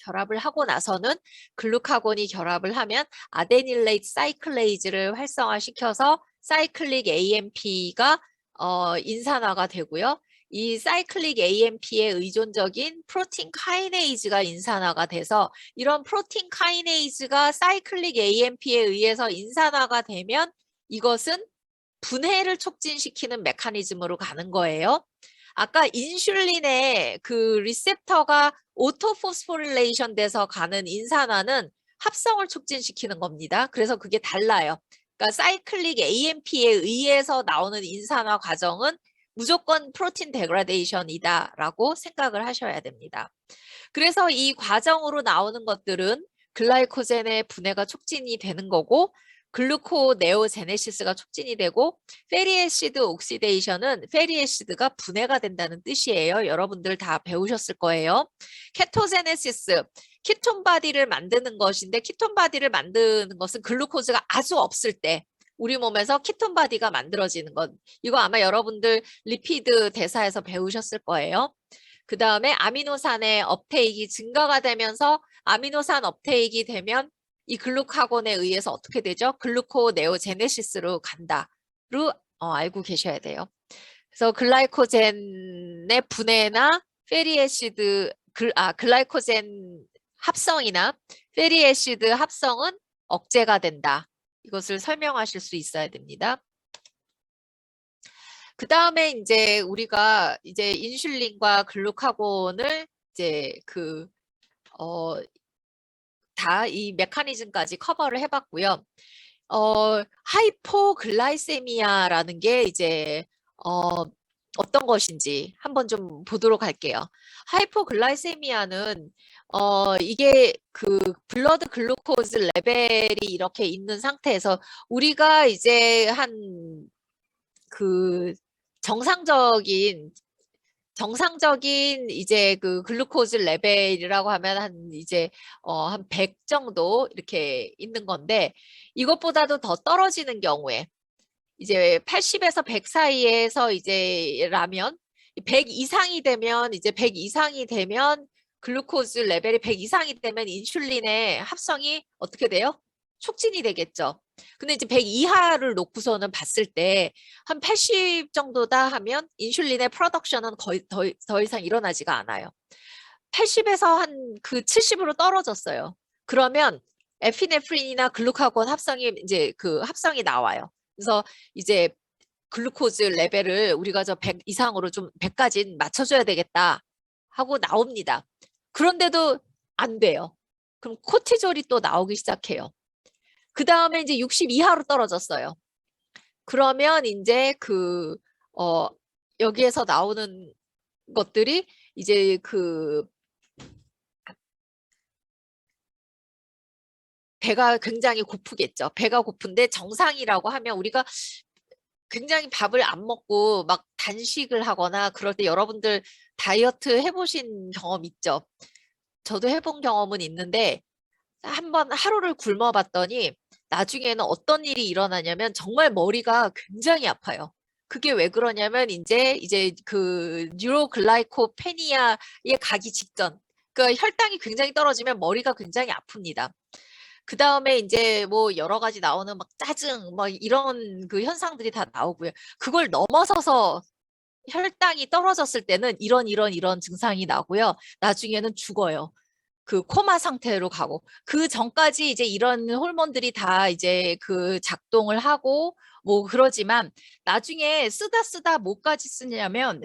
결합을 하고 나서는 글루카곤이 결합을 하면 아데닐레이트 사이클레이즈를 활성화시켜서 사이클릭 AMP가 인산화가 되고요. 이 사이클릭 AMP에 의존적인 프로틴 카이네이즈가 인산화가 돼서 이런 프로틴 카이네이즈가 사이클릭 AMP에 의해서 인산화가 되면 이것은 분해를 촉진시키는 메커니즘으로 가는 거예요. 아까 인슐린의 그 리셉터가 오토포스포릴레이션 돼서 가는 인산화는 합성을 促진시키는 겁니다. 그래서 그게 달라요. 그러니까 사이클릭 AMP에 의해서 나오는 인산화 과정은 무조건 프로틴 데그라데이션이다라고 생각을 하셔야 됩니다. 그래서 이 과정으로 나오는 것들은 글라이코젠의 분해가 촉진이 되는 거고 글루코네오제네시스가 촉진이 되고 페리애시드 옥시데이션은 페리애시드가 분해가 된다는 뜻이에요. 여러분들 다 배우셨을 거예요. 케토제네시스, 키톤 바디를 만드는 것인데 키톤 바디를 만드는 것은 글루코즈가 아주 없을 때 우리 몸에서 키톤 바디가 만들어지는 것. 이거 아마 여러분들 리피드 대사에서 배우셨을 거예요. 그 다음에 아미노산의 업테이크가 증가가 되면서 아미노산 업테이크가 되면 이 글루카곤에 의해서 어떻게 되죠? 글루코네오제네시스로 간다로 알고 계셔야 돼요. 그래서 글라이코젠의 분해나 페리애시드 글라이코젠 합성이나 페리애시드 합성은 억제가 된다. 이것을 설명하실 수 있어야 됩니다. 그 다음에 이제 우리가 이제 인슐린과 글루카곤을 이제 다 이 메커니즘까지 커버를 해봤고요. 하이포글라이세미아라는 게 이제 어떤 것인지 한번 좀 보도록 할게요. 하이포글라이세미아는 이게 그 블러드 글루코즈 레벨이 이렇게 있는 상태에서 우리가 이제 한 그 정상적인 이제 그 글루코즈 레벨이라고 하면 한 이제 한 100 정도 이렇게 있는 건데 이것보다도 더 떨어지는 경우에 이제 80에서 100 사이에서 이제 라면 100 이상이 되면 이제 100 이상이 되면 글루코즈 레벨이 100 이상이 되면 인슐린의 합성이 어떻게 돼요? 촉진이 되겠죠. 근데 이제 100 이하를 놓고서는 봤을 때 한 80 정도다 하면 인슐린의 프로덕션은 거의 더 이상 일어나지가 않아요. 80에서 한 그 70으로 떨어졌어요. 그러면 에피네프린이나 글루카곤 합성이 이제 그 합성이 나와요. 그래서 이제 글루코즈 레벨을 우리가 저 100 이상으로 좀 100까지 맞춰줘야 되겠다 하고 나옵니다. 그런데도 안 돼요. 그럼 코티졸이 또 나오기 시작해요. 그 다음에 이제 60 이하로 떨어졌어요. 그러면 이제 여기에서 나오는 것들이 이제 배가 굉장히 고프겠죠. 배가 고픈데 정상이라고 하면 우리가 굉장히 밥을 안 먹고 막 단식을 하거나 그럴 때 여러분들 다이어트 해보신 경험 있죠? 저도 해본 경험은 있는데 한번 하루를 굶어봤더니 나중에는 어떤 일이 일어나냐면 정말 머리가 굉장히 아파요. 그게 왜 그러냐면 이제 그 뉴로글라이코페니아에 가기 직전 그 혈당이 굉장히 떨어지면 머리가 굉장히 아픕니다. 그 다음에 이제 뭐 여러 가지 나오는 막 짜증 뭐 이런 그 현상들이 다 나오고요. 그걸 넘어서서 혈당이 떨어졌을 때는 이런 증상이 나고요. 나중에는 죽어요. 그 코마 상태로 가고 그 전까지 이제 이런 호르몬들이 다 이제 그 작동을 하고 뭐 그러지만 나중에 쓰다 뭐까지 쓰냐면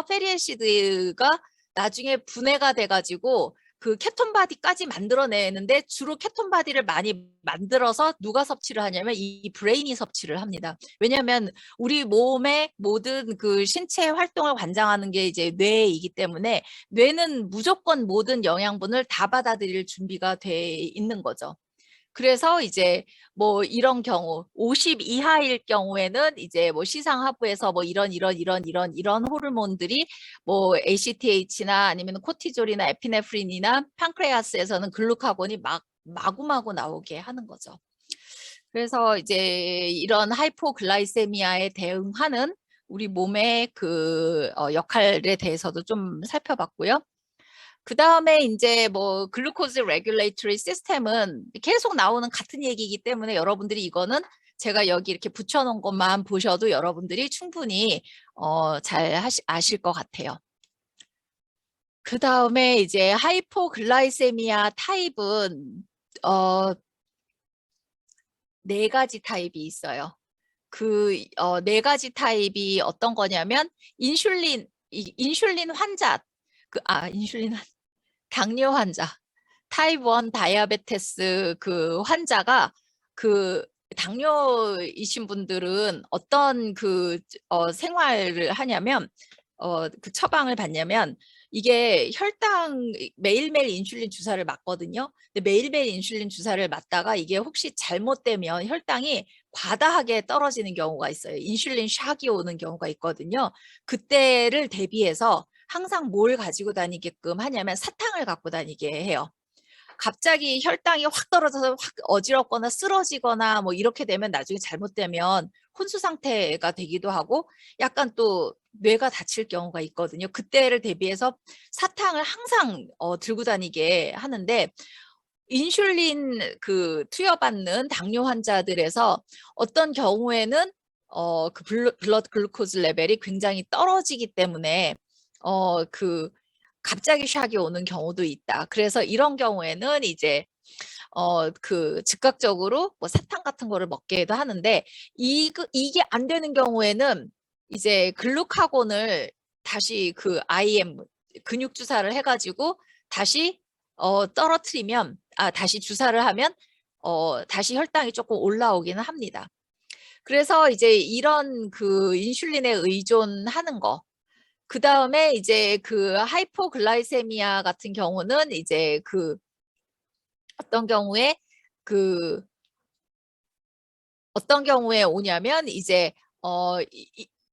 페리애시드가 나중에 분해가 돼가지고 그 케톤 바디까지 만들어내는데 주로 케톤 바디를 많이 만들어서 누가 섭취를 하냐면 이 브레인이 섭취를 합니다. 왜냐하면 우리 몸의 모든 그 신체 활동을 관장하는 게 이제 뇌이기 때문에 뇌는 무조건 모든 영양분을 다 받아들일 준비가 돼 있는 거죠. 그래서 이제 뭐 이런 경우 50 이하일 경우에는 이제 뭐 시상하부에서 뭐 이런 호르몬들이 뭐 ACTH나 아니면 코티졸이나 에피네프린이나 판크레아스에서는 글루카곤이 마구마구 나오게 하는 거죠. 그래서 이제 이런 하이포글라이세미아에 대응하는 우리 몸의 그 역할에 대해서도 좀 살펴봤고요. 그 다음에 이제 뭐 글루코즈 레귤레이터리 시스템은 계속 나오는 같은 얘기이기 때문에 여러분들이 이거는 제가 여기 이렇게 붙여놓은 것만 보셔도 여러분들이 충분히 잘 아실 것 같아요. 그 다음에 이제 하이포글라이세미아 타입은 네 가지 타입이 있어요. 그 네 가지 타입이 어떤 거냐면 인슐린 환자, 당뇨 환자, 타입 1 다이아베테스 그 환자가 그 당뇨이신 분들은 어떤 생활을 하냐면 그 처방을 받냐면 이게 혈당 매일매일 인슐린 주사를 맞거든요. 근데 매일매일 인슐린 주사를 맞다가 이게 혹시 잘못되면 혈당이 과다하게 떨어지는 경우가 있어요. 인슐린 샥이 오는 경우가 있거든요. 그때를 대비해서 항상 뭘 가지고 다니게끔 하냐면 사탕을 갖고 다니게 해요. 갑자기 혈당이 확 떨어져서 확 어지럽거나 쓰러지거나 뭐 이렇게 되면 나중에 잘못되면 혼수 상태가 되기도 하고 약간 또 뇌가 다칠 경우가 있거든요. 그때를 대비해서 사탕을 항상 들고 다니게 하는데 인슐린 그 투여받는 당뇨 환자들에서 어떤 경우에는 그 블러드 글루코즈 레벨이 굉장히 떨어지기 때문에 그 갑자기 샥이 오는 경우도 있다. 그래서 이런 경우에는 이제 그 즉각적으로 뭐 사탕 같은 거를 먹게도 하는데 이게 안 되는 경우에는 이제 글루카곤을 다시 그 IM 근육 주사를 해가지고 다시 떨어뜨리면 다시 주사를 하면 다시 혈당이 조금 올라오기는 합니다. 그래서 이제 이런 그 인슐린에 의존하는 거, 그 다음에 이제 그 하이포글라이세미아 같은 경우는 이제 그 어떤 경우에 그 어떤 경우에 오냐면 이제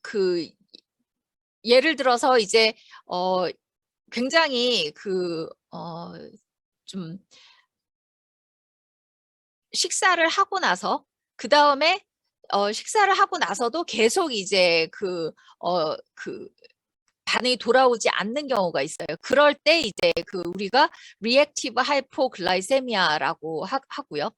그 예를 들어서 이제 굉장히 좀 식사를 하고 나서 그 다음에 식사를 하고 나서도 계속 이제 그 반응이 돌아오지 않는 경우가 있어요. 그럴 때 이제 우리가 리액티브 하이포글라이세미아라고 하고요.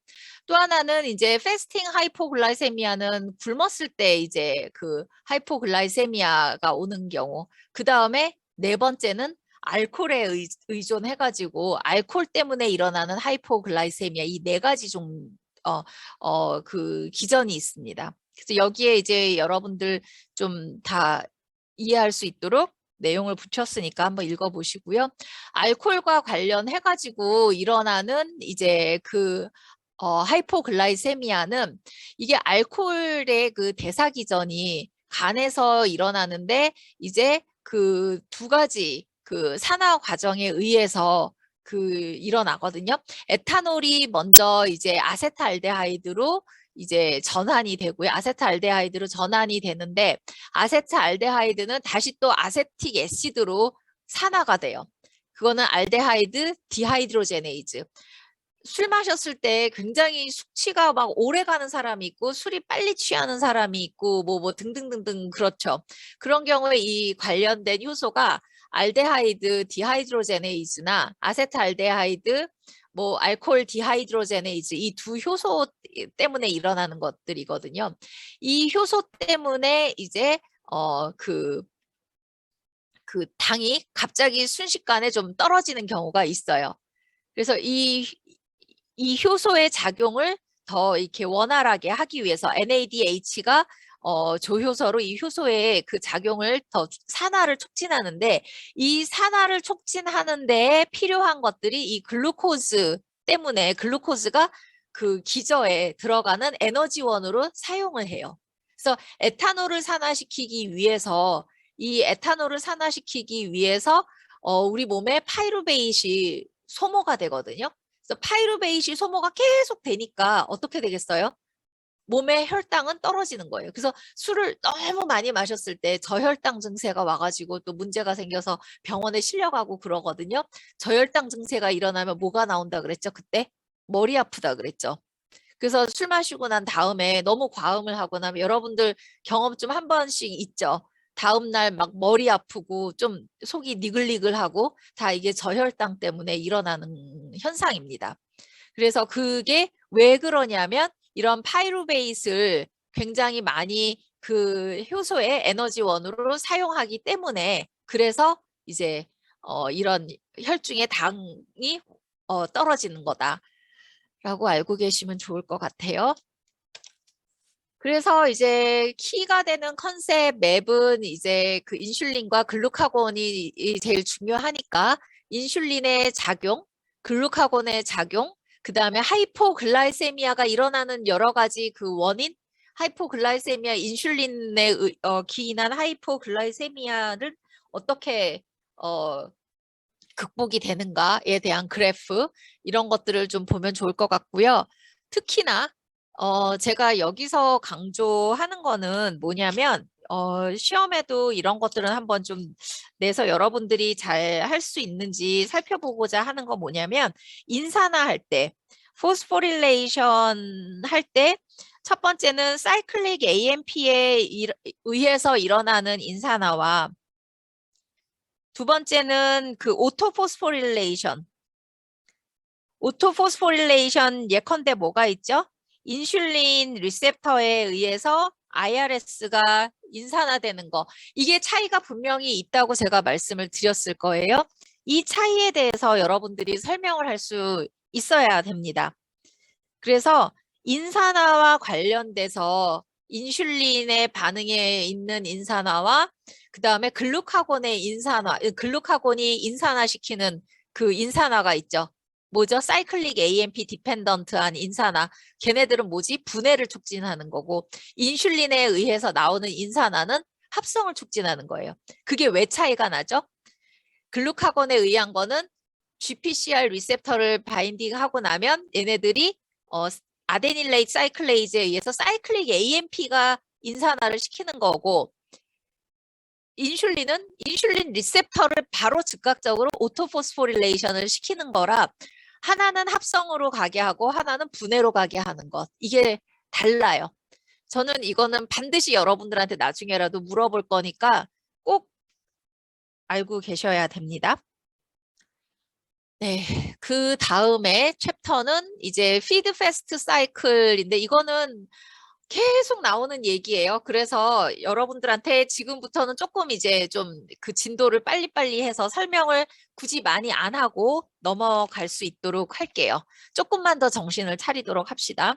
또 하나는 이제 페스팅 하이포글라이세미아는 굶었을 때 이제 그 하이포글라이세미아가 오는 경우. 그 다음에 네 번째는 알코올에 의존해가지고 알코올 때문에 일어나는 하이포글라이세미아, 이 네 가지 그 기전이 있습니다. 그래서 여기에 이제 여러분들 좀 다 이해할 수 있도록 내용을 붙였으니까 한번 읽어보시고요. 알코올과 관련해가지고 일어나는 이제 하이포글라이세미아는 이게 알코올의 그 대사기전이 간에서 일어나는데 이제 그 두 가지 그 산화 과정에 의해서 일어나거든요. 에탄올이 먼저 이제 아세트알데하이드로 이제 전환이 되고요. 아세트알데하이드로 전환이 되는데 아세트알데하이드는 다시 또 아세틱 애시드로 산화가 돼요. 그거는 알데하이드 디하이드로제네이즈. 술 마셨을 때 굉장히 숙취가 막 오래 가는 사람이 있고 술이 빨리 취하는 사람이 있고 뭐 등등등등 그렇죠. 그런 경우에 이 관련된 효소가 알데하이드 디하이드로제네이즈나 아세트알데하이드 뭐 알코올 디하이드로제네이즈, 이 두 효소 때문에 일어나는 것들이거든요. 이 효소 때문에 이제 그 당이 갑자기 순식간에 좀 떨어지는 경우가 있어요. 그래서 이 효소의 작용을 더 이렇게 원활하게 하기 위해서 NADH가 조효소로 이 효소의 그 작용을 더 산화를 촉진하는데, 이 산화를 촉진하는 데 필요한 것들이 이 글루코즈 때문에, 글루코즈가 그 기저에 들어가는 에너지원으로 사용을 해요. 그래서 에탄올을 산화시키기 위해서, 이 에탄올을 산화시키기 위해서 우리 몸에 파이루베이트이 소모가 되거든요. 그래서 파이루베이트 소모가 계속 되니까 어떻게 되겠어요? 몸의 혈당은 떨어지는 거예요. 그래서 술을 너무 많이 마셨을 때 저혈당 증세가 와가지고 또 문제가 생겨서 병원에 실려가고 그러거든요. 저혈당 증세가 일어나면 뭐가 나온다 그랬죠? 그때 머리 아프다 그랬죠. 그래서 술 마시고 난 다음에 너무 과음을 하거나, 여러분들 경험 좀 한 번씩 있죠. 다음날 막 머리 아프고 좀 속이 니글니글하고, 다 이게 저혈당 때문에 일어나는 현상입니다. 그래서 그게 왜 그러냐면 이런 파이루베이트를 굉장히 많이 그 효소의 에너지원으로 사용하기 때문에, 그래서 이제 이런 혈중의 당이 떨어지는 거다라고 알고 계시면 좋을 것 같아요. 그래서 이제 키가 되는 컨셉 맵은 이제 그 인슐린과 글루카곤이 제일 중요하니까 인슐린의 작용, 글루카곤의 작용, 그 다음에 하이포글라이세미아가 일어나는 여러 가지 그 원인, 하이포글라이세미아, 인슐린에 기인한 하이포글라이세미아를 어떻게 극복이 되는가에 대한 그래프 이런 것들을 좀 보면 좋을 것 같고요. 특히나 제가 여기서 강조하는 거는 뭐냐면 시험에도 이런 것들은 한번 좀 내서 여러분들이 잘 할 수 있는지 살펴보고자 하는 거 뭐냐면 인산화 할 때, 포스포릴레이션 할 때 첫 번째는 사이클릭 AMP에 의해서 일어나는 인산화와 두 번째는 그 오토포스포릴레이션 예컨대 뭐가 있죠? 인슐린 리셉터에 의해서 IRS가 인산화되는 거. 이게 차이가 분명히 있다고 제가 말씀을 드렸을 거예요. 이 차이에 대해서 여러분들이 설명을 할 수 있어야 됩니다. 그래서 인산화와 관련돼서 인슐린의 반응에 있는 인산화와 그 다음에 글루카곤이 인산화시키는 그 인산화가 있죠. 뭐죠? 사이클릭 AMP 디펜던트한 인산화. 걔네들은 뭐지? 분해를 촉진하는 거고 인슐린에 의해서 나오는 인산화는 합성을 촉진하는 거예요. 그게 왜 차이가 나죠? 글루카곤에 의한 거는 GPCR 리셉터를 바인딩하고 나면 얘네들이 아데닐레이트 사이클레이즈에 의해서 사이클릭 AMP가 인산화를 시키는 거고 인슐린은 인슐린 리셉터를 바로 즉각적으로 오토포스포릴레이션을 시키는 거라 하나는 합성으로 가게 하고 하나는 분해로 가게 하는 것. 이게 달라요. 저는 이거는 반드시 여러분들한테 나중에라도 물어볼 거니까 꼭 알고 계셔야 됩니다. 네, 그 다음에 챕터는 이제 피드 패스트 사이클인데 이거는 계속 나오는 얘기예요. 그래서 여러분들한테 지금부터는 조금 이제 좀 그 진도를 빨리빨리 해서 설명을 굳이 많이 안 하고 넘어갈 수 있도록 할게요. 조금만 더 정신을 차리도록 합시다.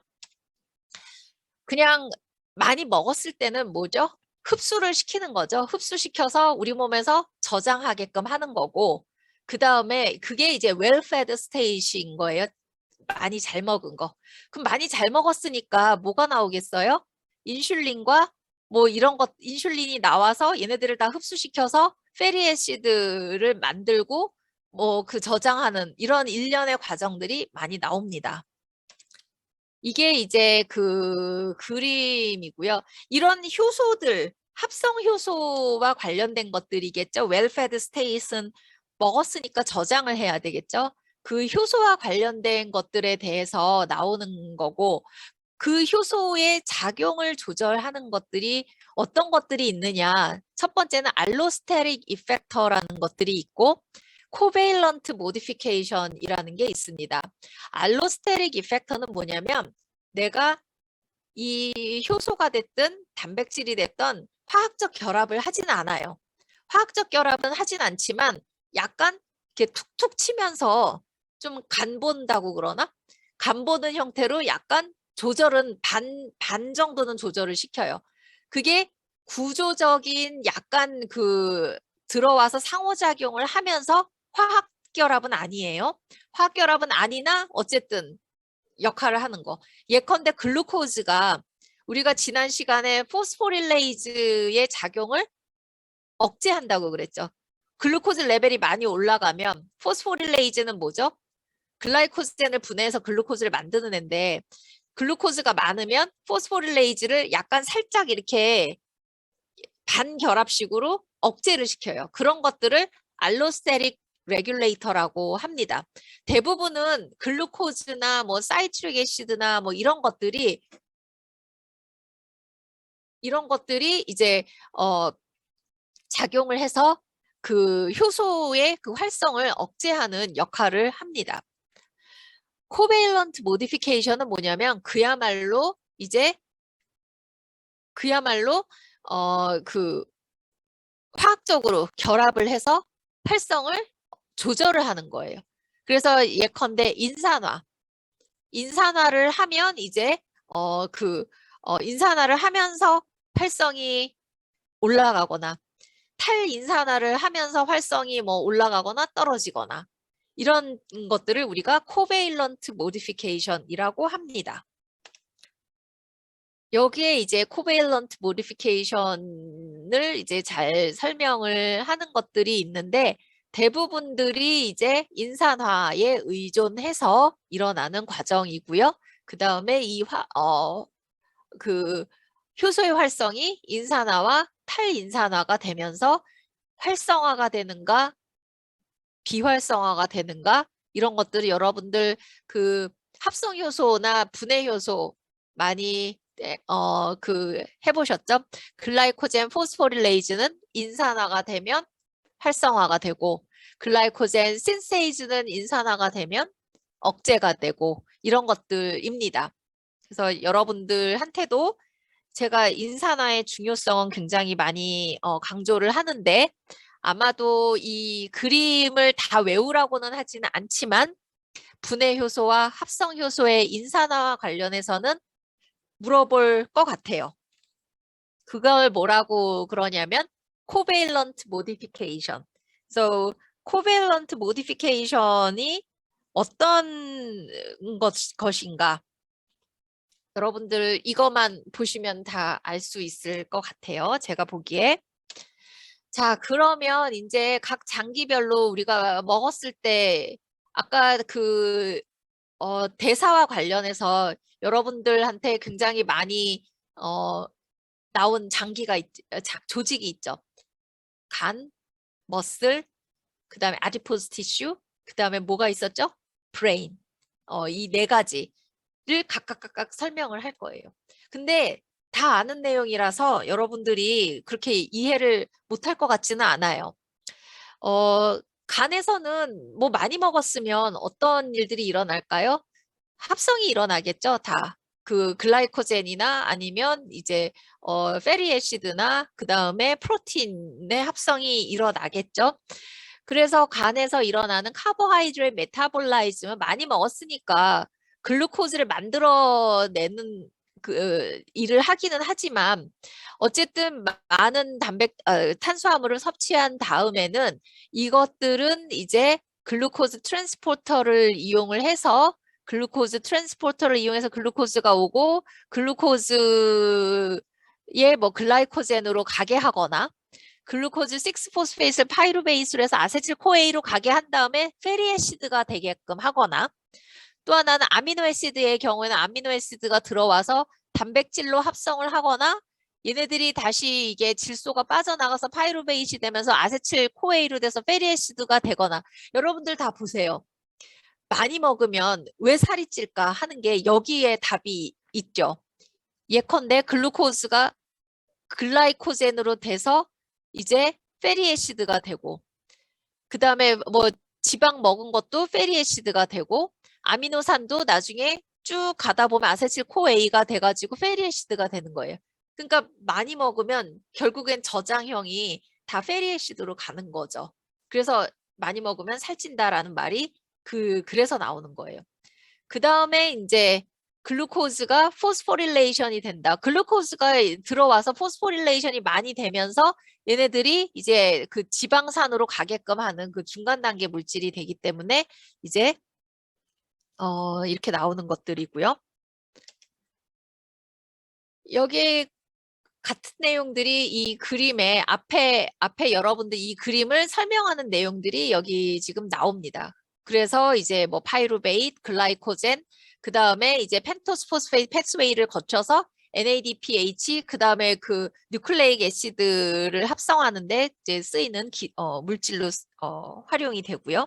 그냥 많이 먹었을 때는 뭐죠? 흡수를 시키는 거죠. 흡수시켜서 우리 몸에서 저장하게끔 하는 거고 그 다음에 그게 이제 well-fed state인 거예요. 많이 잘 먹은 거. 그럼 많이 잘 먹었으니까 뭐가 나오겠어요? 인슐린과 뭐 이런 것, 인슐린이 나와서 얘네들을 다 흡수시켜서 페리애시드를 만들고 뭐 그 저장하는 이런 일련의 과정들이 많이 나옵니다. 이게 이제 그 그림이고요. 이런 효소들, 합성 효소와 관련된 것들이겠죠. 웰페드 스테이트는 먹었으니까 저장을 해야 되겠죠. 그 효소와 관련된 것들에 대해서 나오는 거고 그 효소의 작용을 조절하는 것들이 어떤 것들이 있느냐. 첫 번째는 알로스테릭 이펙터라는 것들이 있고 코베일런트 모디피케이션이라는 게 있습니다. 알로스테릭 이펙터는 뭐냐면 내가 이 효소가 됐든 단백질이 됐든 화학적 결합을 하진 않아요. 화학적 결합은 하진 않지만 약간 이렇게 툭툭 치면서 좀 간본다고 그러나? 간보는 형태로 약간 조절은 반 정도는 조절을 시켜요. 그게 구조적인 약간 그 들어와서 상호작용을 하면서 화학 결합은 아니에요. 화학 결합은 아니나 어쨌든 역할을 하는 거. 예컨대 글루코즈가 우리가 지난 시간에 포스포릴레이즈의 작용을 억제한다고 그랬죠. 글루코즈 레벨이 많이 올라가면 포스포릴레이즈는 뭐죠? 글라이코젠을 분해해서 글루코즈를 만드는 앤데 글루코즈가 많으면 포스포릴레이즈를 약간 살짝 이렇게 반결합식으로 억제를 시켜요. 그런 것들을 알로스테릭 레귤레이터라고 합니다. 대부분은 글루코즈나 뭐 사이트릭 애시드나 뭐 이런 것들이 이제 작용을 해서 그 효소의 그 활성을 억제하는 역할을 합니다. 코베일런트 모디피케이션은 뭐냐면 그야말로 그 화학적으로 결합을 해서 활성을 조절을 하는 거예요. 그래서 예컨대 인산화를 하면 이제 인산화를 하면서 활성이 올라가거나 탈인산화를 하면서 활성이 뭐 올라가거나 떨어지거나 이런 것들을 우리가 코베일런트 모디피케이션이라고 합니다. 여기에 이제 코베일런트 모디피케이션을 이제 잘 설명을 하는 것들이 있는데 대부분들이 이제 인산화에 의존해서 일어나는 과정이고요. 그 다음에 그 효소의 활성이 인산화와 탈인산화가 되면서 활성화가 되는가 비활성화가 되는가 이런 것들을 여러분들 그 합성 효소나 분해 효소 많이 해보셨죠? 글라이코젠 포스포릴레이즈는 인산화가 되면 활성화가 되고 글라이코젠 신세이즈는 인산화가 되면 억제가 되고 이런 것들입니다. 그래서 여러분들한테도 제가 인산화의 중요성은 굉장히 많이 강조를 하는데 아마도 이 그림을 다 외우라고는 하지는 않지만 분해 효소와 합성 효소의 인산화와 관련해서는 물어볼 것 같아요. 그걸 뭐라고 그러냐면 covalent modification. So covalent modification이 어떤 것인가? 여러분들 이것만 보시면 다 알 수 있을 것 같아요. 제가 보기에. 자, 그러면 이제 각 장기별로 우리가 먹었을 때 아까 대사와 관련해서 여러분들한테 굉장히 많이 나온 조직이 있죠. 간, 머슬, 그 다음에 아디포스 티슈, 그 다음에 뭐가 있었죠? 브레인. 이 네 가지를 각각 설명을 할 거예요. 근데 다 아는 내용이라서 여러분들이 그렇게 이해를 못할 것 같지는 않아요. 간에서는 뭐 많이 먹었으면 어떤 일들이 일어날까요? 합성이 일어나겠죠, 다. 그 글라이코젠이나 아니면 이제 페리애시드나 그 다음에 프로틴의 합성이 일어나겠죠. 그래서 간에서 일어나는 카보하이드레이트 메타볼라이즘은 많이 먹었으니까 글루코즈를 만들어내는 그 일을 하기는 하지만 어쨌든 많은 탄수화물을 섭취한 다음에는 이것들은 이제 글루코즈 트랜스포터를 이용을 해서 글루코즈가 오고 글루코즈에 뭐 글라이코젠으로 가게 하거나 글루코즈 6포스페이스를 파이루베이스로 해서 아세틸코에이로 가게 한 다음에 페리애시드가 되게끔 하거나 또 하나는 아미노애시드의 경우에는 아미노애시드가 들어와서 단백질로 합성을 하거나 얘네들이 다시 이게 질소가 빠져나가서 파이루베이시 되면서 아세틸코에이로 돼서 페리애시드가 되거나 여러분들 다 보세요. 많이 먹으면 왜 살이 찔까 하는 게 여기에 답이 있죠. 예컨대 글루코즈가 글라이코젠으로 돼서 이제 페리애시드가 되고 그 다음에 뭐 지방 먹은 것도 페리애시드가 되고 아미노산도 나중에 쭉 가다 보면 아세틸코에이가 돼가지고 페리애시드가 되는 거예요. 그러니까 많이 먹으면 결국엔 저장형이 다 페리애시드로 가는 거죠. 그래서 많이 먹으면 살찐다라는 말이 그래서 나오는 거예요. 그 다음에 이제 글루코즈가 포스포릴레이션이 된다. 글루코즈가 들어와서 포스포릴레이션이 많이 되면서 얘네들이 이제 그 지방산으로 가게끔 하는 그 중간 단계 물질이 되기 때문에 이제 이렇게 나오는 것들이고요. 여기 같은 내용들이 이 그림에 앞에 여러분들 이 그림을 설명하는 내용들이 여기 지금 나옵니다. 그래서 이제 뭐 파이루베이트, 글라이코젠, 그 다음에 이제 펜토스 포스페이트 패스웨이를 거쳐서 NADPH, 그 다음에 그 뉴클레이크 애시드를 합성하는데 이제 쓰이는 물질로 활용이 되고요.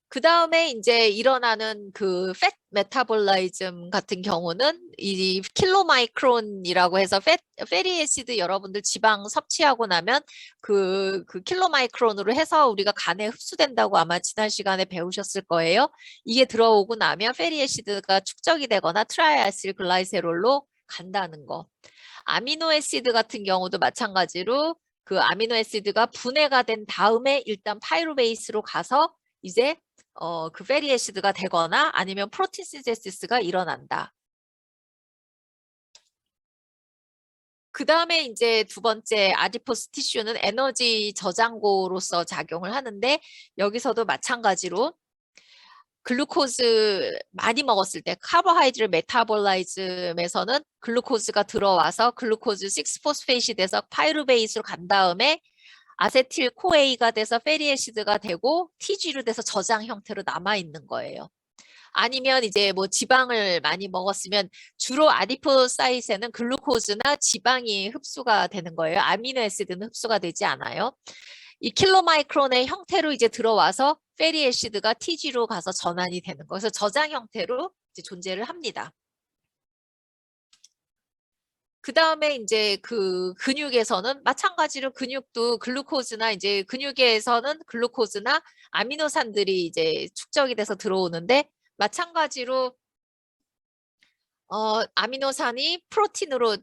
그 다음에 이제 일어나는 그 팻 메타볼라이즘 같은 경우는 이 킬로마이크론이라고 해서 페리애시드 여러분들 지방 섭취하고 나면 그 킬로마이크론으로 해서 우리가 간에 흡수된다고 아마 지난 시간에 배우셨을 거예요. 이게 들어오고 나면 페리애시드가 축적이 되거나 트라이아실 글라이세롤로 간다는 거. 아미노애시드 같은 경우도 마찬가지로 그 아미노애시드가 분해가 된 다음에 일단 파이루베이스로 가서 이제 그 페리애시드가 되거나 아니면 프로틴 신테시스가 일어난다. 그 다음에 이제 두 번째 아디포스 티슈는 에너지 저장고로서 작용을 하는데 여기서도 마찬가지로 글루코즈 많이 먹었을 때 카보하이드레이트 메타볼라이즘에서는 글루코즈가 들어와서 글루코즈 6포스페이시 돼서 파이루베이스로 간 다음에 아세틸 코A가 돼서 페리에시드가 되고 TG로 돼서 저장 형태로 남아 있는 거예요. 아니면 이제 뭐 지방을 많이 먹었으면 주로 아디포사이트에는 글루코즈나 지방이 흡수가 되는 거예요. 아미노애시드는 흡수가 되지 않아요. 이 킬로마이크론의 형태로 이제 들어와서 페리애시드가 TG로 가서 전환이 되는 거예요. 그래서 저장 형태로 이제 존재를 합니다. 그 다음에 이제 그 근육에서는 마찬가지로 근육도 글루코즈나 이제 근육에서는 글루코즈나 아미노산들이 이제 축적이 돼서 들어오는데 마찬가지로 아미노산이 프로틴으로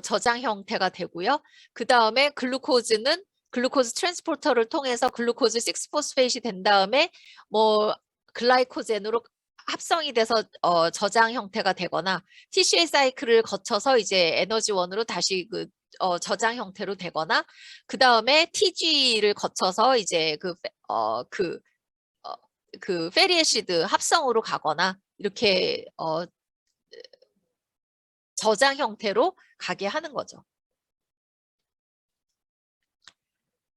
저장 형태가 되고요. 그 다음에 글루코즈는 글루코즈 트랜스포터를 통해서 글루코즈 6포스페이시 된 다음에 뭐 글라이코젠으로 합성이 돼서 저장 형태가 되거나 TCA 사이클을 거쳐서 이제 에너지원으로 다시 그 저장 형태로 되거나 그 다음에 TG를 거쳐서 이제 그 페리애시드 합성으로 가거나 이렇게 저장 형태로 가게 하는 거죠.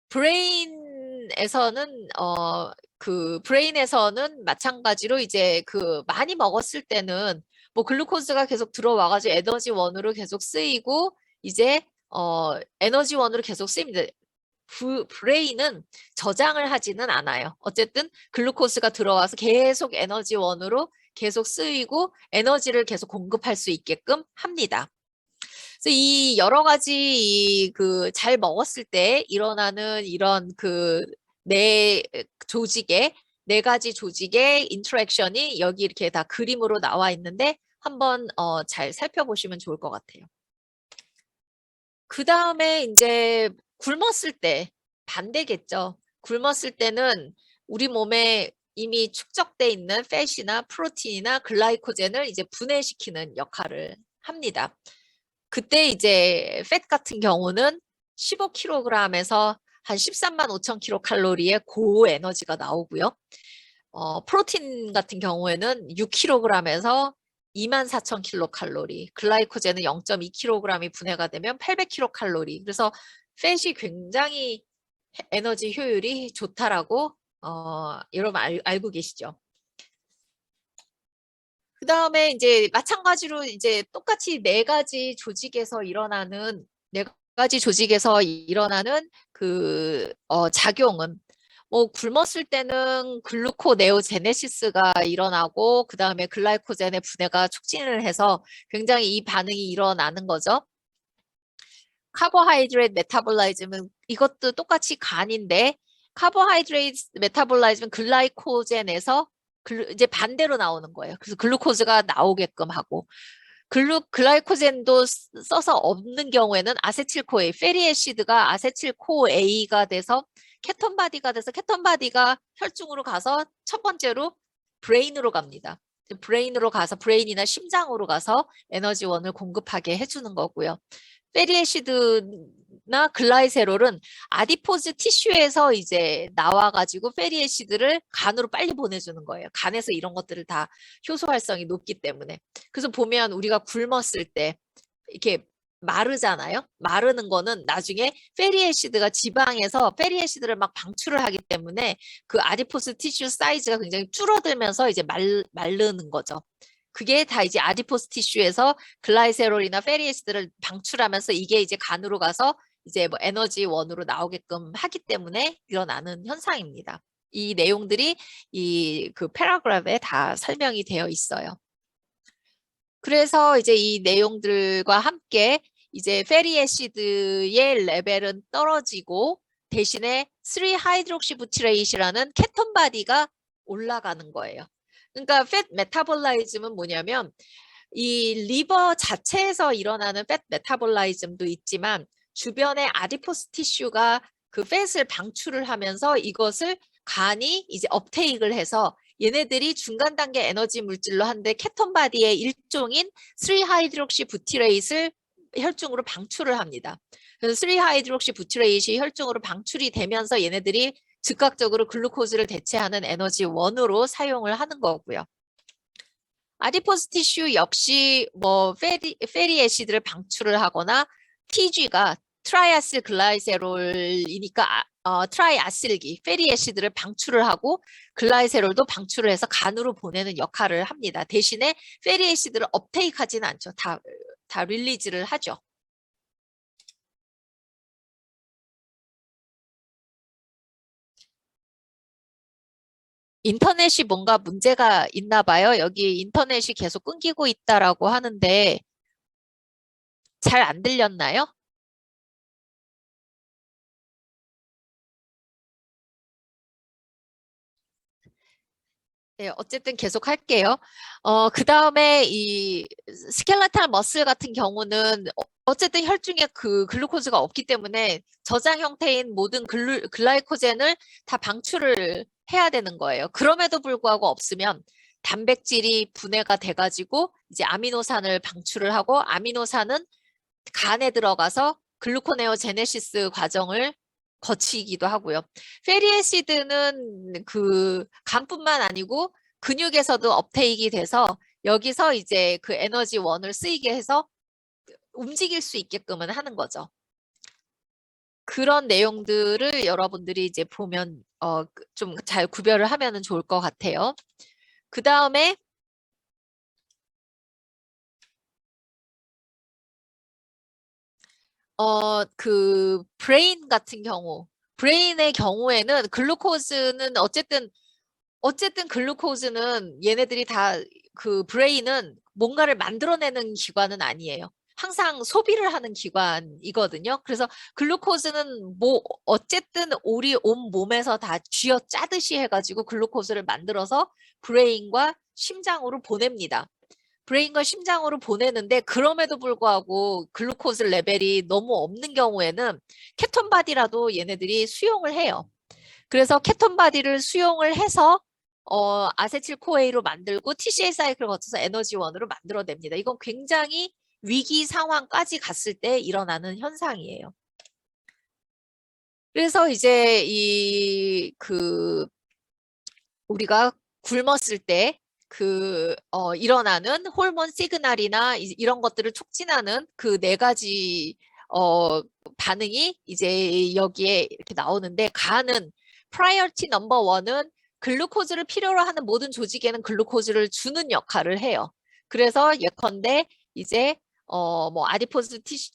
브레인에서는 마찬가지로 이제 그 많이 먹었을 때는 뭐 글루코즈가 계속 들어와가지고 에너지원으로 계속 쓰이고 이제 에너지원으로 계속 쓰입니다. 브레인은 저장을 하지는 않아요. 어쨌든 글루코즈가 들어와서 계속 에너지원으로 계속 쓰이고 에너지를 계속 공급할 수 있게끔 합니다. 그래서 이 여러 가지 그 잘 먹었을 때 일어나는 이런 그 네 가지 조직의 인터랙션이 여기 이렇게 다 그림으로 나와 있는데 한번 잘 살펴보시면 좋을 것 같아요. 그 다음에 이제 굶었을 때 반대겠죠. 굶었을 때는 우리 몸에 이미 축적돼 있는 팻이나 프로틴이나 글라이코젠을 이제 분해시키는 역할을 합니다. 그때 이제 팻 같은 경우는 15kg에서 한 13만 5천 킬로칼로리의 고에너지가 나오고요. 프로틴 같은 경우에는 6kg에서 2만 4천 킬로칼로리, 글라이코젠은 0.2kg이 분해가 되면 800킬로칼로리. 그래서 팻이 굉장히 에너지 효율이 좋다라고 여러분 알고 계시죠? 그 다음에 이제 마찬가지로 이제 똑같이 네 가지 조직에서 일어나는 그 작용은 뭐 굶었을 때는 글루코네오제네시스가 일어나고 그 다음에 글라이코젠의 분해가 촉진을 해서 굉장히 이 반응이 일어나는 거죠. 카보하이드레이트 메타볼라이즘은 이것도 똑같이 간인데 카보하이드레이트 메타볼라이즘은 글라이코젠에서 이제 반대로 나오는 거예요. 그래서 글루코즈가 나오게끔 하고 글라이코젠도 써서 없는 경우에는 아세틸코A, 페리애시드가 아세틸코A가 돼서 케톤바디가 돼서 케톤바디가 혈중으로 가서 첫 번째로 브레인으로 갑니다. 브레인으로 가서 브레인이나 심장으로 가서 에너지원을 공급하게 해주는 거고요. 페리애시드나 글라이세롤은 아디포즈 티슈에서 이제 나와가지고 페리애시드를 간으로 빨리 보내주는 거예요. 간에서 이런 것들을 다 효소 활성이 높기 때문에. 그래서 보면 우리가 굶었을 때 이렇게 마르잖아요. 마르는 거는 나중에 페리애시드가 지방에서 페리애시드를 막 방출을 하기 때문에 그 아디포스 티슈 사이즈가 굉장히 줄어들면서 이제 마르는 거죠. 그게 다 이제 아디포스 티슈에서 글라이세롤이나 페리애시드를 방출하면서 이게 이제 간으로 가서 이제 뭐 에너지원으로 나오게끔 하기 때문에 일어나는 현상입니다. 이 내용들이 이 그 패러그래프에 다 설명이 되어 있어요. 그래서 이제 이 내용들과 함께 이제 페리애시드의 레벨은 떨어지고 대신에 3하이드록시부티레이트라는 케톤 바디가 올라가는 거예요. 그러니까 팻 메타볼라이즘은 뭐냐면 이 리버 자체에서 일어나는 팻 메타볼라이즘도 있지만 주변에 아디포스 티슈가 그 팻을 방출을 하면서 이것을 간이 이제 업테이크를 해서 얘네들이 중간 단계 에너지 물질로 하는데 케톤 바디의 일종인 3하이드록시부티레이트를 혈중으로 방출을 합니다. 그래서 3하이드록시 부트레이트이 혈중으로 방출이 되면서 얘네들이 즉각적으로 글루코즈를 대체하는 에너지 원으로 사용을 하는 거고요. 아디포스 티슈 역시 뭐 페리 애시드를 방출을 하거나 TG가 트라이아실 글라이세롤이니까 트라이아실기 페리 애시드를 방출을 하고 글라이세롤도 방출을 해서 간으로 보내는 역할을 합니다. 대신에 페리 애시드를 업테이크하지는 않죠. 다 릴리즈를 하죠. 인터넷이 뭔가 문제가 있나 봐요. 여기 인터넷이 계속 끊기고 있다라고 하는데 잘 안 들렸나요? 네, 어쨌든 계속 할게요. 그 다음에 이 스켈레탈 머슬 같은 경우는 어쨌든 혈중에 그 글루코즈가 없기 때문에 저장 형태인 모든 글라이코젠을 다 방출을 해야 되는 거예요. 그럼에도 불구하고 없으면 단백질이 분해가 돼가지고 이제 아미노산을 방출을 하고 아미노산은 간에 들어가서 글루코네오제네시스 과정을 거치기도 하고요. 페리애시드는 그 간뿐만 아니고 근육에서도 업테이크가 돼서 여기서 이제 그 에너지 원을 쓰이게 해서 움직일 수 있게끔은 하는 거죠. 그런 내용들을 여러분들이 이제 보면 좀 잘 구별을 하면 좋을 것 같아요. 그 다음에 그 브레인 같은 경우, 브레인의 경우에는 글루코즈는 어쨌든 글루코즈는 얘네들이 다 그 브레인은 뭔가를 만들어내는 기관은 아니에요. 항상 소비를 하는 기관이거든요. 그래서 글루코즈는 뭐 어쨌든 우리 온 몸에서 다 쥐어 짜듯이 해가지고 글루코즈를 만들어서 브레인과 심장으로 보냅니다. 브레인과 심장으로 보내는데 그럼에도 불구하고 글루코즈 레벨이 너무 없는 경우에는 케톤 바디라도 얘네들이 수용을 해요. 그래서 케톤 바디를 수용을 해서 아세틸 코에이로 만들고 TCA 사이클을 거쳐서 에너지원으로 만들어냅니다. 이건 굉장히 위기 상황까지 갔을 때 일어나는 현상이에요. 그래서 이제 우리가 굶었을 때 일어나는 호르몬 시그널이나 이런 것들을 촉진하는 그 네 가지 반응이 이제 여기에 이렇게 나오는데 간은 프라이어티 넘버 원은 글루코즈를 필요로 하는 모든 조직에는 글루코즈를 주는 역할을 해요. 그래서 예컨대 이제 뭐 아디포스 티슈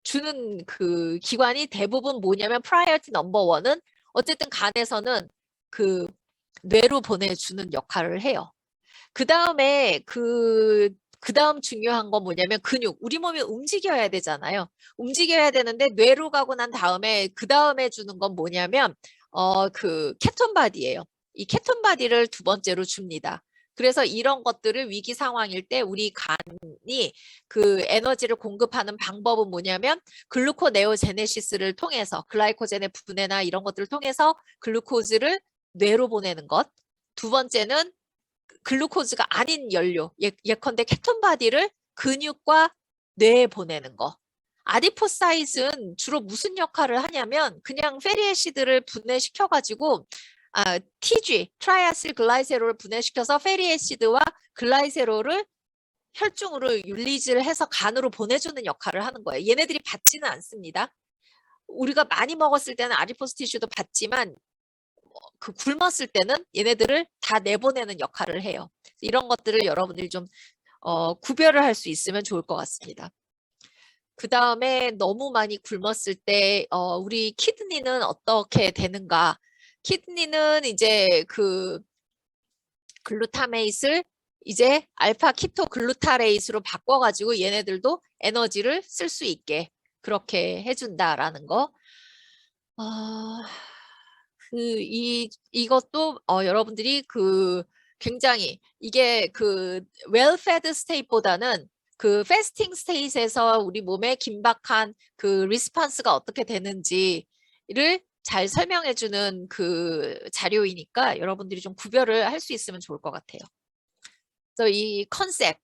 주는 그 기관이 대부분 뭐냐면 프라이어티 넘버 원은 어쨌든 간에서는 그 뇌로 보내주는 역할을 해요. 그 다음에 그 다음 중요한 건 뭐냐면 근육. 우리 몸이 움직여야 되잖아요. 움직여야 되는데 뇌로 가고 난 다음에 그 다음에 주는 건 뭐냐면 그 케톤 바디예요. 이 케톤 바디를 두 번째로 줍니다. 그래서 이런 것들을 위기 상황일 때 우리 간이 그 에너지를 공급하는 방법은 뭐냐면 글루코네오제네시스를 통해서 글라이코젠의 분해나 이런 것들을 통해서 글루코즈를 뇌로 보내는 것. 두 번째는 글루코즈가 아닌 연료, 예컨대 케톤 바디를 근육과 뇌에 보내는 거. 아디포사이트는 주로 무슨 역할을 하냐면 그냥 페리애시드를 분해시켜가지고 TG, 트라이아실 글라이세롤을 분해시켜서 페리애시드와 글라이세롤을 혈중으로 율리즈를 해서 간으로 보내주는 역할을 하는 거예요. 얘네들이 받지는 않습니다. 우리가 많이 먹었을 때는 아디포스 티슈도 받지만 그 굶었을 때는 얘네들을 다 내보내는 역할을 해요. 이런 것들을 여러분들이 좀 구별을 할 수 있으면 좋을 것 같습니다. 그 다음에 너무 많이 굶었을 때 우리 키드니는 어떻게 되는가? 키드니는 이제 그 글루타메이스를 이제 알파 키토 글루타레이스로 바꿔가지고 얘네들도 에너지를 쓸 수 있게 그렇게 해준다라는 거. 이것도 여러분들이 굉장히 이게 웰페드 스테이트보다는 그 패스팅 스테이트에서 우리 몸의 긴박한 그 리스폰스가 어떻게 되는지를 잘 설명해주는 그 자료이니까 여러분들이 좀 구별을 할 수 있으면 좋을 것 같아요. 그래서 이 컨셉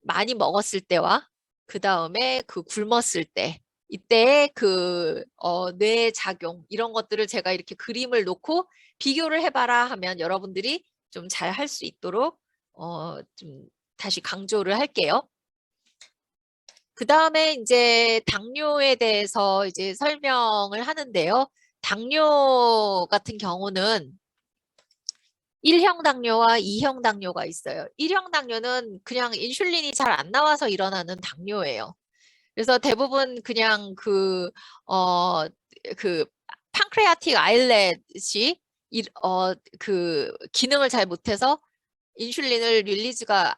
많이 먹었을 때와 굶었을 때의 차이점은 뭐냐면 많이 먹었을 때는 혈중에 있는 글루코즈가 많이 들어가고 굶었을 때는 혈중에 있는 글루코즈가 적게 들어가요. 그래서 이 컨셉 많이 먹었을 때와 굶었을 때의 차이점은 그다음에 그 굶었을 때 이때의 그 뇌 작용 이런 것들을 제가 이렇게 그림을 놓고 비교를 해봐라 하면 여러분들이 좀 잘 할 수 있도록 좀 다시 강조를 할게요. 그 다음에 이제 당뇨에 대해서 이제 설명을 하는데요. 당뇨 같은 경우는 1형 당뇨와 2형 당뇨가 있어요. 1형 당뇨는 그냥 인슐린이 잘 안 나와서 일어나는 당뇨예요. 그래서 대부분 그냥 그 판크레아틱 아일렛이 그 기능을 잘 못해서 인슐린을 릴리즈가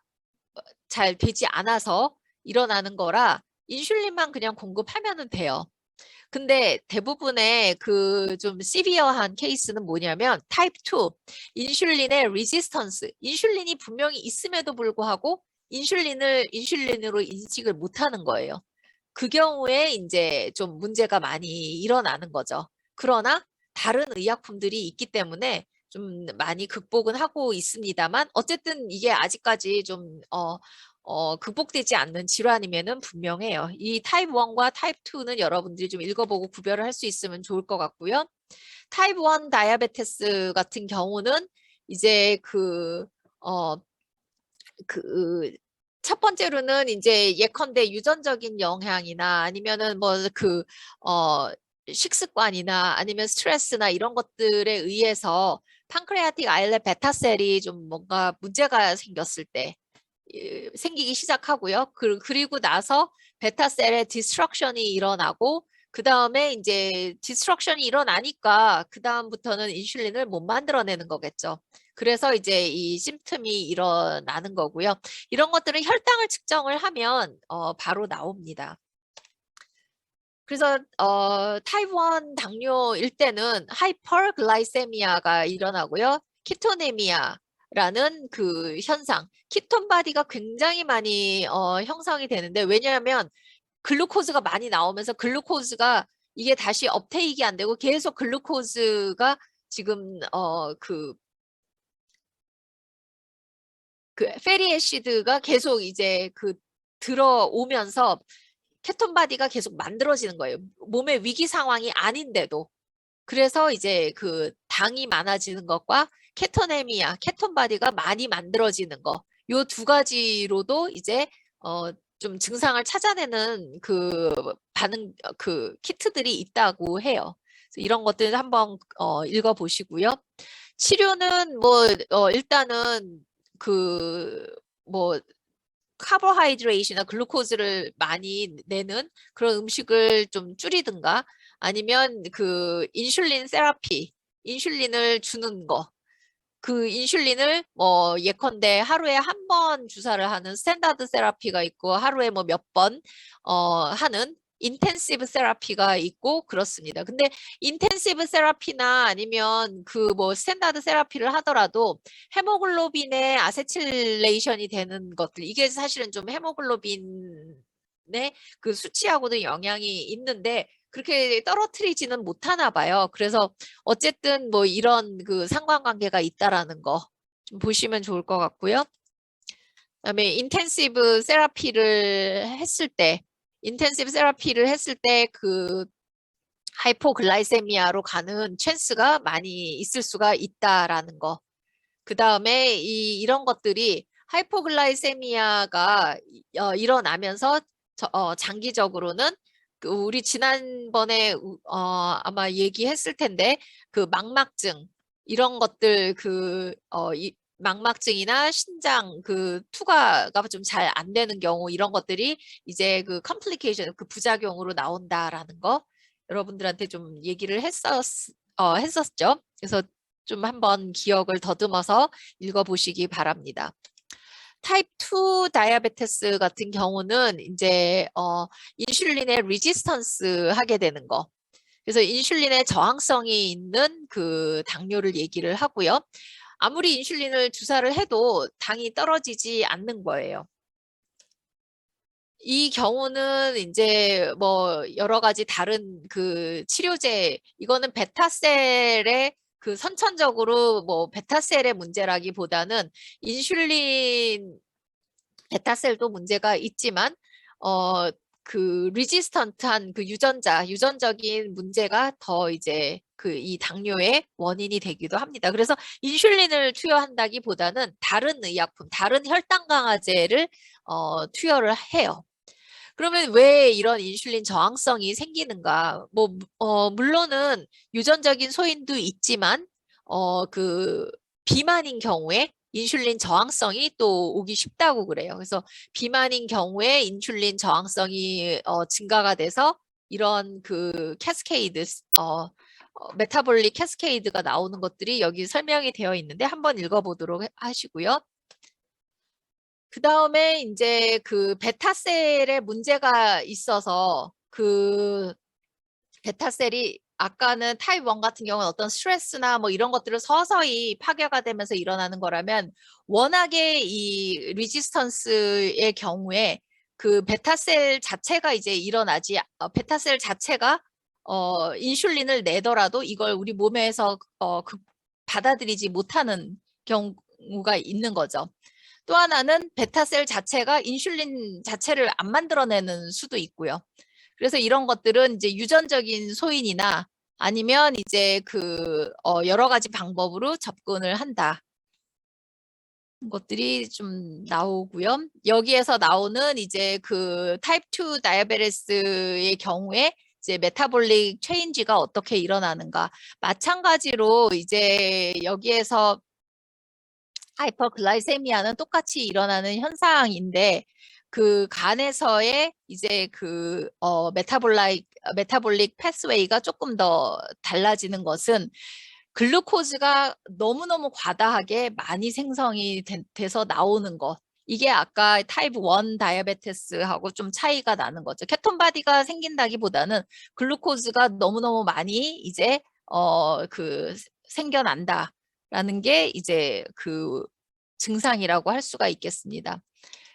잘 되지 않아서 일어나는 거라 인슐린만 그냥 공급하면 돼요. 근데 대부분의 그 좀 시비어한 케이스는 뭐냐면 타입 2, 인슐린의 리지스턴스. 인슐린이 분명히 있음에도 불구하고 인슐린으로 인식을 못하는 거예요. 그 경우에 이제 좀 문제가 많이 일어나는 거죠. 그러나 다른 의약품들이 있기 때문에 좀 많이 극복은 하고 있습니다만 어쨌든 이게 아직까지 좀 극복되지 않는 질환이면은 분명해요. 이 타입 1과 타입 2는 여러분들이 좀 읽어보고 구별을 할 수 있으면 좋을 것 같고요. 타입 1 다이아베테스 같은 경우는 이제 첫 번째로는 이제 예컨대 유전적인 영향이나 아니면은 식습관이나 아니면 스트레스나 이런 것들에 의해서 판크레아틱 아일렛 베타셀이 좀 뭔가 문제가 생겼을 때 생기기 시작하고요. 그리고 나서 베타셀의 디스트럭션이 일어나고 그 다음에 이제 디스트럭션이 일어나니까 그 다음부터는 인슐린을 못 만들어내는 거겠죠. 그래서 이제 이 심틈이 일어나는 거고요. 이런 것들은 혈당을 측정을 하면 바로 나옵니다. 그래서 타입 1 당뇨일 때는 하이퍼글라이세미아가 일어나고요. 키토네미아라는 그 현상, 키톤 바디가 굉장히 많이 형성이 되는데 왜냐하면 글루코즈가 많이 나오면서 글루코즈가 이게 다시 업테이크가 안 되고 계속 글루코즈가 지금 그 페리애시드가 계속 이제 들어오면서 케톤 바디가 계속 만들어지는 거예요. 몸의 위기 상황이 아닌데도. 그래서 이제 그 당이 많아지는 것과 케토네미아, 케톤 바디가 많이 만들어지는 거. 요 두 가지로도 이제 좀 증상을 찾아내는 그 키트들이 있다고 해요. 이런 것들 한번 읽어보시고요. 치료는 일단은 카보하이드레이트나 글루코즈를 많이 내는 그런 음식을 좀 줄이든가 아니면 그 인슐린 세라피, 인슐린을 주는 거. 그 인슐린을 예컨대 하루에 한 번 주사를 하는 스탠다드 세라피가 있고 하루에 몇 번 하는 인텐시브 세라피가 있고 그렇습니다. 근데 인텐시브 세라피나 아니면 스탠다드 세라피를 하더라도 헤모글로빈의 아세틸레이션이 되는 것들 이게 사실은 좀 헤모글로빈의 그 수치하고도 영향이 있는데 그렇게 떨어뜨리지는 못하나 봐요. 그래서 어쨌든 이런 그 상관관계가 있다라는 거 좀 보시면 좋을 것 같고요. 그다음에 인텐시브 세라피를 했을 때 그 하이포글라이세미아로 가는 찬스가 많이 있을 수가 있다라는 거. 그다음에 이런 것들이 하이포글라이세미아가 일어나면서 장기적으로는 우리 지난번에 아마 얘기했을 텐데 그 망막증 이런 것들 망막증이나 신장 투과가 좀 잘 안 되는 경우 이런 것들이 이제 그 컴플리케이션 그 부작용으로 나온다라는 거 여러분들한테 좀 얘기를 했었죠. 그래서 좀 한번 기억을 더듬어서 읽어보시기 바랍니다. 타입 2 다이아베테스 같은 경우는 이제 인슐린에 리지스턴스 하게 되는 거. 그래서 인슐린에 저항성이 있는 그 당뇨를 얘기를 하고요. 아무리 인슐린을 주사를 해도 당이 떨어지지 않는 거예요. 이 경우는 이제 여러 가지 다른 그 치료제 이거는 베타셀의 그 선천적으로 베타셀의 문제라기보다는 인슐린 베타셀도 문제가 있지만 그 리지스턴트한 그 유전적인 문제가 더 이제 그 이 당뇨의 원인이 되기도 합니다. 그래서 인슐린을 투여한다기보다는 다른 의약품, 다른 혈당 강화제를 투여를 해요. 그러면 왜 이런 인슐린 저항성이 생기는가? 물론은 유전적인 소인도 있지만, 그 비만인 경우에 인슐린 저항성이 또 오기 쉽다고 그래요. 그래서 비만인 경우에 인슐린 저항성이 증가가 돼서 이런 그 캐스케이드, 메타볼릭 캐스케이드가 나오는 것들이 여기 설명이 되어 있는데 한번 읽어보도록 하시고요. 그 다음에 이제 그 베타셀에 문제가 있어서 그 베타셀이 아까는 타입 1 같은 경우는 어떤 스트레스나 뭐 이런 것들을 서서히 파괴가 되면서 일어나는 거라면 워낙에 이 리지스턴스의 경우에 그 베타셀 자체가 이제 일어나지 베타셀 자체가 인슐린을 내더라도 이걸 우리 몸에서 받아들이지 못하는 경우가 있는 거죠. 또 하나는 베타셀 자체가 인슐린 자체를 안 만들어내는 수도 있고요. 그래서 이런 것들은 이제 유전적인 소인이나 아니면 이제 그 여러 가지 방법으로 접근을 한다. 것들이 좀 나오고요. 여기에서 나오는 이제 그 타입 2 다이아베티스의 경우에 이제 메타볼릭 체인지가 어떻게 일어나는가. 마찬가지로 이제 여기에서 하이퍼글라이세미아는 똑같이 일어나는 현상인데 그 간에서의 이제 그 메타볼릭 패스웨이가 조금 더 달라지는 것은 글루코즈가 너무너무 과다하게 많이 생성이 돼서 나오는 것. 이게 아까 타입 1 다이아베티스하고 좀 차이가 나는 거죠. 케톤 바디가 생긴다기보다는 글루코즈가 너무너무 많이 이제 그 생겨난다라는 게 이제 그 증상이라고 할 수가 있겠습니다.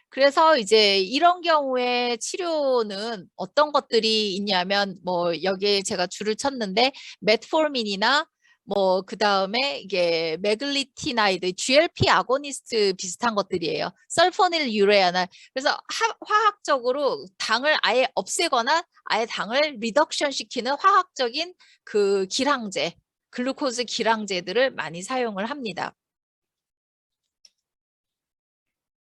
그래서 이제 이런 경우에 치료는 어떤 것들이 있냐면 뭐 여기에 제가 줄을 쳤는데 메트포르민이나 뭐 그다음에 이게 메글리티나이드, GLP 아고니스트 비슷한 것들이에요. 설포닐 유레아나. 그래서 화학적으로 당을 아예 없애거나 아예 당을 리덕션 시키는 화학적인 그 기량제, 글루코즈 기량제들을 많이 사용을 합니다.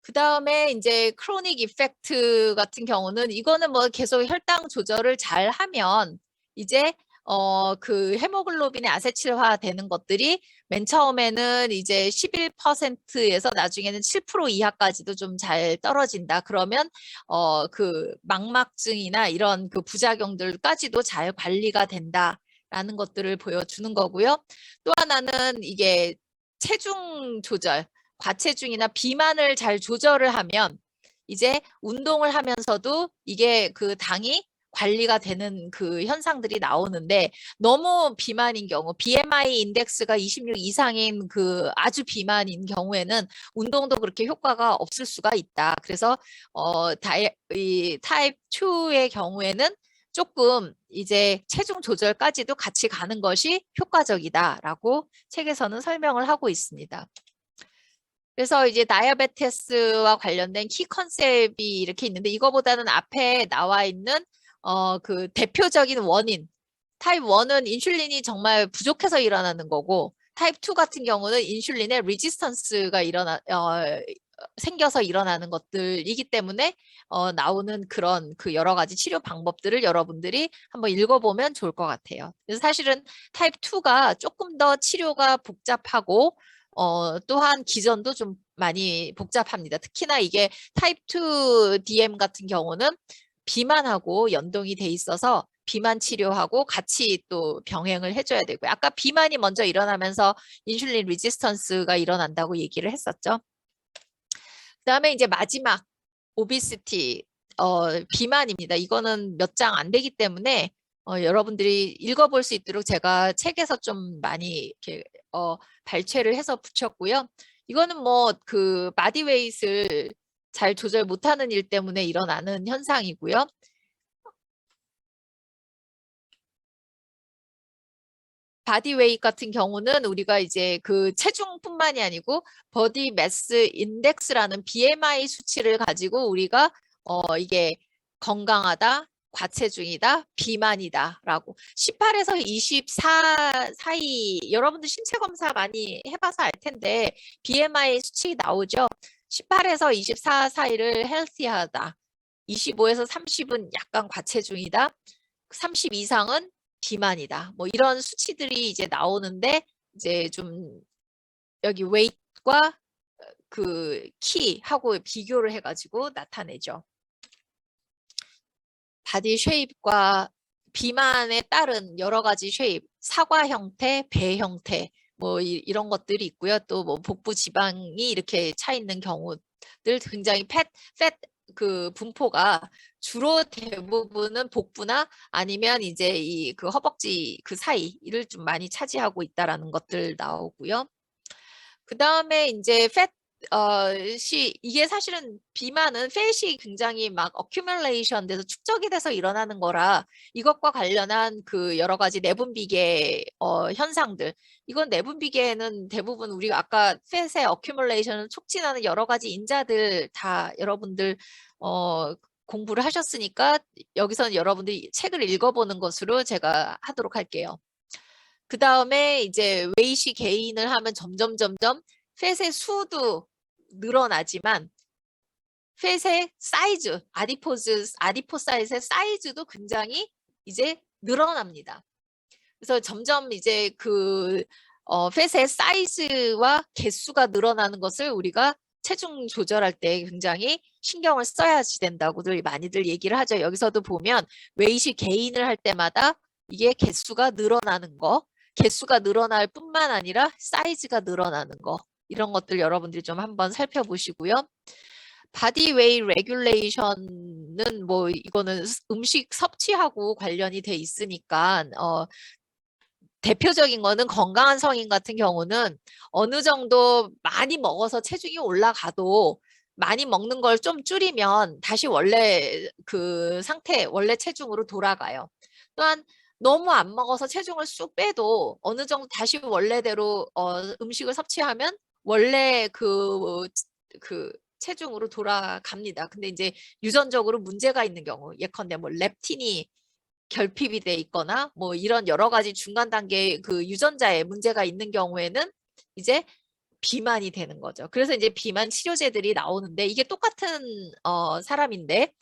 그 다음에 이제 크로닉 이펙트 같은 경우는 이거는 뭐 계속 혈당 조절을 잘 하면 이제 그 헤모글로빈의 아세틸화 되는 것들이 맨 처음에는 이제 11%에서 나중에는 7% 이하까지도 좀 잘 떨어진다. 그러면 그 망막증이나 이런 그 부작용들까지도 잘 관리가 된다라는 것들을 보여주는 거고요. 또 하나는 이게 체중 조절, 과체중이나 비만을 잘 조절을 하면 이제 운동을 하면서도 이게 그 당이 관리가 되는 그 현상들이 나오는데 너무 비만인 경우 BMI 인덱스가 26 이상인 그 아주 비만인 경우에는 운동도 그렇게 효과가 없을 수가 있다. 그래서 이 타입 2의 경우에는 조금 이제 체중 조절까지도 같이 가는 것이 효과적이다라고 책에서는 설명을 하고 있습니다. 그래서 이제 다이아베티스와 관련된 키 컨셉이 이렇게 있는데 이거보다는 앞에 나와 있는 그 대표적인 원인 타입 1은 인슐린이 정말 부족해서 일어나는 거고 타입 2 같은 경우는 인슐린의 리지스턴스가 생겨서 일어나는 것들이기 때문에 나오는 그런 그 여러 가지 치료 방법들을 여러분들이 한번 읽어보면 좋을 것 같아요. 그래서 사실은 타입 2가 조금 더 치료가 복잡하고 또한 기전도 좀 많이 복잡합니다. 특히나 이게 타입 2 DM 같은 경우는 비만하고 연동이 돼 있어서 비만 치료하고 같이 또 병행을 해줘야 되고요. 아까 비만이 먼저 일어나면서 인슐린 리지스턴스가 일어난다고 얘기를 했었죠. 그다음에 이제 마지막 오비시티 비만입니다. 이거는 몇 장 안 되기 때문에 여러분들이 읽어볼 수 있도록 제가 책에서 좀 많이 이렇게 발췌를 해서 붙였고요. 이거는 뭐 그 바디웨이트를 잘 조절 못하는 일 때문에 일어나는 현상이고요. 바디웨이트 같은 경우는 우리가 이제 그 체중뿐만이 아니고 버디 매스 인덱스라는 BMI 수치를 가지고 우리가 이게 건강하다, 과체중이다, 비만이다라고. 18에서 24 사이 여러분들 신체 검사 많이 해봐서 알 텐데 BMI 수치 나오죠. 18에서 24 사이를 헬시하다. 25에서 30은 약간 과체중이다. 30 이상은 비만이다. 뭐 이런 수치들이 이제 나오는데 이제 좀 여기 weight과 그 키하고 비교를 해가지고 나타내죠. 바디 쉐입과 비만에 따른 여러 가지 쉐입, 사과 형태, 배 형태, 뭐 이런 것들이 있고요. 또 뭐 복부 지방이 이렇게 차 있는 경우들 굉장히 그 분포가 주로 대부분은 복부나 아니면 이제 이 그 허벅지 그 사이를 좀 많이 차지하고 있다라는 것들 나오고요. 그 다음에 이제 이게 사실은 비만은 팻이 굉장히 막 어큐뮬레이션 돼서 축적이 돼서 일어나는 거라 이것과 관련한 그 여러 가지 내분비계 현상들 이건 내분비계는 대부분 우리가 아까 팻의 어큐뮬레이션을 촉진하는 여러 가지 인자들 다 여러분들 공부를 하셨으니까 여기서는 여러분들이 책을 읽어보는 것으로 제가 하도록 할게요. 그 다음에 이제 웨이시 게인을 하면 점점 팻의 수도 늘어나지만 팻의 사이즈, 아디포사이트의 사이즈도 굉장히 이제 늘어납니다. 그래서 점점 이제 그 팻의 사이즈와 개수가 늘어나는 것을 우리가 체중 조절할 때 굉장히 신경을 써야지 된다고들 많이들 얘기를 하죠. 여기서도 보면 웨이시 게인을 할 때마다 이게 개수가 늘어나는 거, 개수가 늘어날 뿐만 아니라 사이즈가 늘어나는 거 이런 것들 여러분들이 좀 한번 살펴보시고요. 바디 웨이 레귤레이션은 뭐 이거는 음식 섭취하고 관련이 돼 있으니까 대표적인 거는 건강한 성인 같은 경우는 어느 정도 많이 먹어서 체중이 올라가도 많이 먹는 걸 좀 줄이면 다시 원래 그 상태, 원래 체중으로 돌아가요. 또한 너무 안 먹어서 체중을 쑥 빼도 어느 정도 다시 원래대로 음식을 섭취하면 원래 그 체중으로 돌아갑니다. 근데 이제 유전적으로 문제가 있는 경우, 예컨대 뭐 렙틴이 결핍이 돼 있거나 뭐 이런 여러 가지 중간 단계 그 유전자에 문제가 있는 경우에는 이제 비만이 되는 거죠. 그래서 이제 비만 치료제들이 나오는데 이게 똑같은 사람인데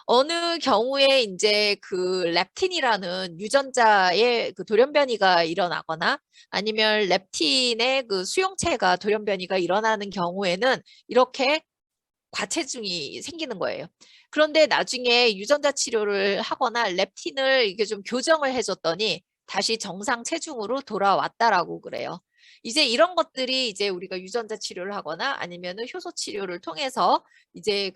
어느 경우에 이제 그 렙틴이라는 유전자의 그 돌연변이가 일어나거나 아니면 렙틴의 그 수용체가 돌연변이가 일어나는 경우에는 이렇게 과체중이 생기는 거예요. 그런데 나중에 유전자 치료를 하거나 렙틴을 이게 좀 교정을 해줬더니 다시 정상 체중으로 돌아왔다라고 그래요. 이제 이런 것들이 이제 우리가 유전자 치료를 하거나 아니면은 효소 치료를 통해서 이제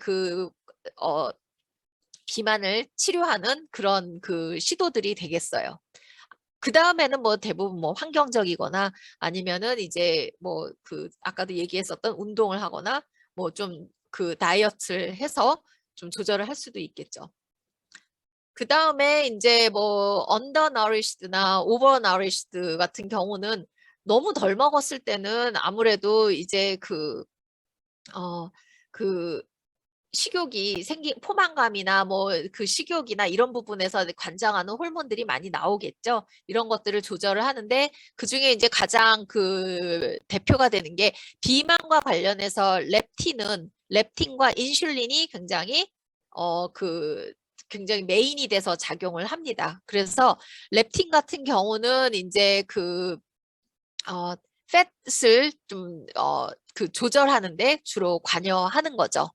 비만을 치료하는 그런 그 시도들이 되겠어요. 그 다음에는 뭐 대부분 뭐 환경적이거나 아니면은 이제 뭐 그 아까도 얘기했었던 운동을 하거나 뭐 좀 그 다이어트를 해서 좀 조절을 할 수도 있겠죠. 그 다음에 이제 뭐 undernourissed나 overnourished 같은 경우는 너무 덜 먹었을 때는 아무래도 이제 그 식욕이 포만감이나 뭐 그 식욕이나 이런 부분에서 관장하는 호르몬들이 많이 나오겠죠. 이런 것들을 조절을 하는데 그중에 이제 가장 그 대표가 되는 게 비만과 관련해서 렙틴과 인슐린이 굉장히 메인이 돼서 작용을 합니다. 그래서 렙틴 같은 경우는 이제 팻을 좀 조절하는데 주로 관여하는 거죠.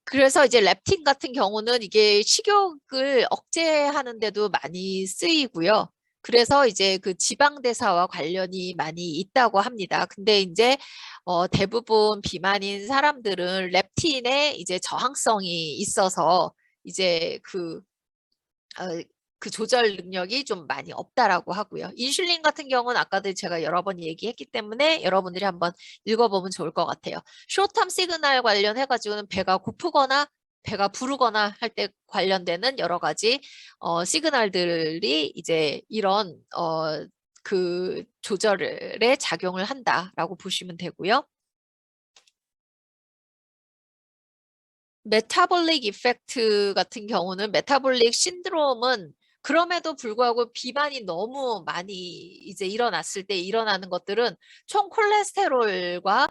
그래서 이제 렙틴 같은 경우는 이게 식욕을 억제하는데도 많이 쓰이고요. 그래서 이제 그 지방대사와 관련이 많이 있다고 합니다. 근데 이제 대부분 비만인 사람들은 렙틴에 이제 저항성이 있어서 이제 그 조절 능력이 좀 많이 없다라고 하고요. 인슐린 같은 경우는 아까도 제가 여러 번 얘기했기 때문에 여러분들이 한번 읽어보면 좋을 것 같아요. 쇼텀 시그널 관련해가지고는 배가 고프거나 배가 부르거나 할 때 관련되는 여러 가지 시그널들이 이제 이런 그 조절에 작용을 한다라고 보시면 되고요. 메타볼릭 이펙트 같은 경우는 메타볼릭 신드롬은 그럼에도 불구하고 비만이 너무 많이 이제 일어났을 때 일어나는 것들은 총 콜레스테롤과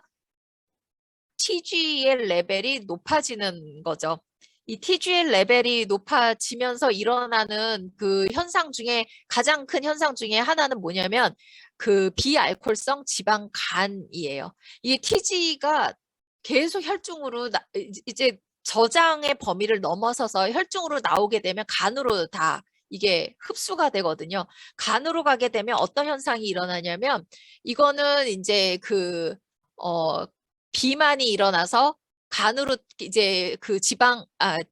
TGL 레벨이 높아지는 거죠. 이 TGL 레벨이 높아지면서 일어나는 그 현상 중에 가장 큰 현상 중에 하나는 뭐냐면 그 비알코올성 지방간이에요. 이게 TG가 계속 혈중으로 이제 저장의 범위를 넘어서서 혈중으로 나오게 되면 간으로 다 이게 흡수가 되거든요. 간으로 가게 되면 어떤 현상이 일어나냐면 이거는 이제 비만이 일어나서 간으로 이제 그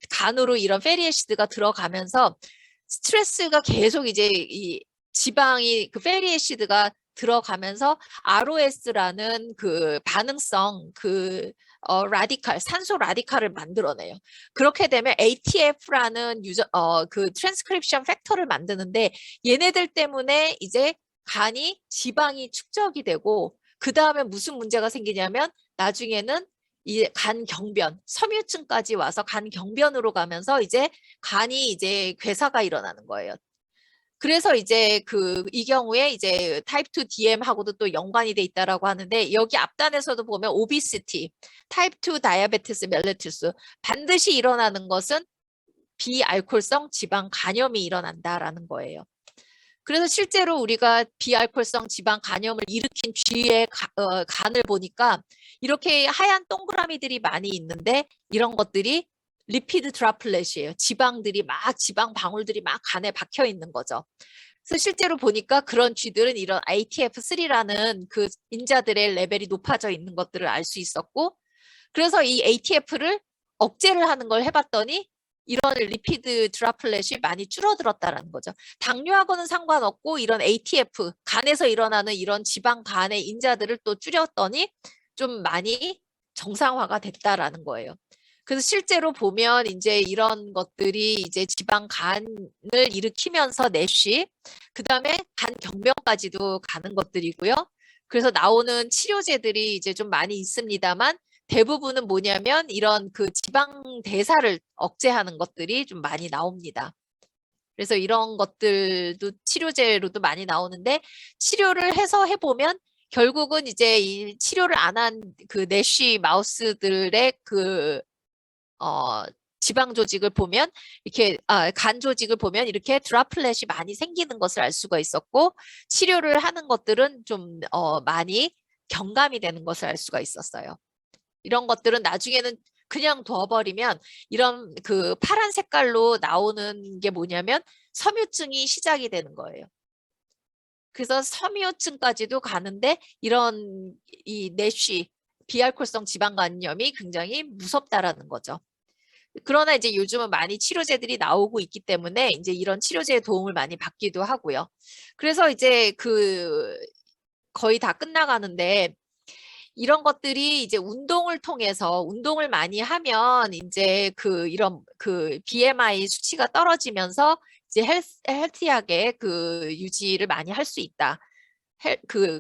간으로 이런 패리애시드가 들어가면서 스트레스가 계속 이제 이 지방이 그 패리애시드가 들어가면서 ROS라는 그 반응성 라디칼 산소 라디칼을 만들어내요. 그렇게 되면 ATF라는 그 트랜스크립션 팩터를 만드는데 얘네들 때문에 이제 간이 지방이 축적이 되고 그 다음에 무슨 문제가 생기냐면 나중에는 이 간 경변, 섬유증까지 와서 간 경변으로 가면서 이제 간이 이제 괴사가 일어나는 거예요. 그래서 이제 이 경우에 이제 타입 2 DM하고도 또 연관이 돼 있다라고 하는데 여기 앞단에서도 보면 오비시티, 타입 2 다이아베티스 멜리투스 반드시 일어나는 것은 비알코올성 지방 간염이 일어난다라는 거예요. 그래서 실제로 우리가 비알코올성 지방 간염을 일으킨 쥐의 간을 보니까 이렇게 하얀 동그라미들이 많이 있는데 이런 것들이 리피드 드라플렛이에요. 지방 방울들이 막 간에 박혀 있는 거죠. 그래서 실제로 보니까 그런 쥐들은 이런 ATF3라는 그 인자들의 레벨이 높아져 있는 것들을 알 수 있었고 그래서 이 ATF를 억제를 하는 걸 해봤더니 이런 리피드 드라플렛이 많이 줄어들었다라는 거죠. 당뇨하고는 상관없고 이런 ATF, 간에서 일어나는 이런 지방 간의 인자들을 또 줄였더니 좀 많이 정상화가 됐다라는 거예요. 그래서 실제로 보면 이제 이런 것들이 이제 지방 간을 일으키면서 내쉬, 그 다음에 간 경변까지도 가는 것들이고요. 그래서 나오는 치료제들이 이제 좀 많이 있습니다만 대부분은 뭐냐면 이런 그 지방 대사를 억제하는 것들이 좀 많이 나옵니다. 그래서 이런 것들도 치료제로도 많이 나오는데 치료를 해서 해보면 결국은 이제 이 치료를 안 한 그 내쉬 마우스들의 지방 조직을 보면 이렇게 간 조직을 보면 이렇게 드라플렛이 많이 생기는 것을 알 수가 있었고 치료를 하는 것들은 좀 많이 경감이 되는 것을 알 수가 있었어요. 이런 것들은 나중에는 그냥 둬버리면 이런 그 파란 색깔로 나오는 게 뭐냐면 섬유증이 시작이 되는 거예요. 그래서 섬유증까지도 가는데 이런 이 내쉬 비알코올성 지방간염이 굉장히 무섭다라는 거죠. 그러나 이제 요즘은 많이 치료제들이 나오고 있기 때문에 이제 이런 치료제의 도움을 많이 받기도 하고요. 그래서 이제 거의 다 끝나가는데 이런 것들이 이제 운동을 통해서 운동을 많이 하면 이제 이런 BMI 수치가 떨어지면서 이제 헬티하게 유지를 많이 할 수 있다.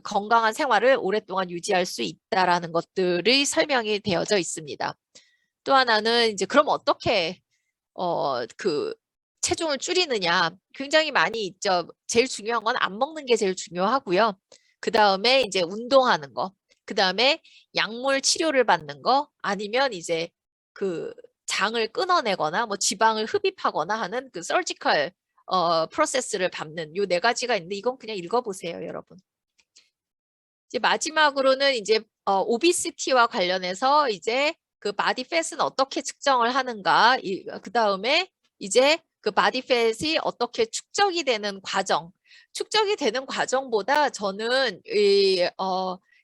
건강한 생활을 오랫동안 유지할 수 있다라는 것들이 설명이 되어져 있습니다. 또 하나는 이제 그럼 어떻게 체중을 줄이느냐 굉장히 많이 있죠. 제일 중요한 건 안 먹는 게 제일 중요하고요. 그 다음에 이제 운동하는 거. 그 다음에 약물 치료를 받는 거 아니면 이제 장을 끊어내거나 뭐 지방을 흡입하거나 하는 서지컬 프로세스를 밟는 요 네 가지가 있는데 이건 그냥 읽어보세요, 여러분. 이제 마지막으로는 이제 오비시티와 관련해서 이제 바디 팻은 어떻게 측정을 하는가, 그 다음에 이제 바디 팻이 어떻게 축적이 되는 과정, 축적이 되는 과정보다 저는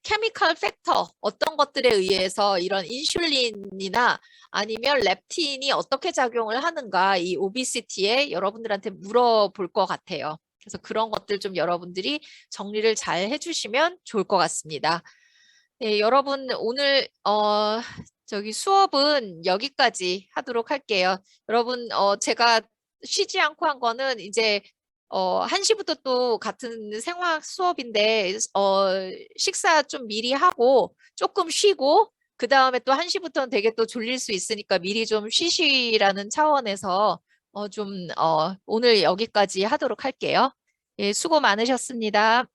케미컬 팩터 어떤 것들에 의해서 이런 인슐린이나 아니면 렙틴이 어떻게 작용을 하는가 이 오비시티에 여러분들한테 물어볼 것 같아요. 그래서 그런 것들 좀 여러분들이 정리를 잘 해주시면 좋을 것 같습니다. 네, 여러분 오늘 수업은 여기까지 하도록 할게요. 여러분 제가 쉬지 않고 한 거는 이제 1시부터 또 같은 생화학 수업인데 식사 좀 미리 하고 조금 쉬고 그다음에 또 1시부터는 되게 또 졸릴 수 있으니까 미리 좀 쉬시라는 차원에서 오늘 여기까지 하도록 할게요. 예, 수고 많으셨습니다.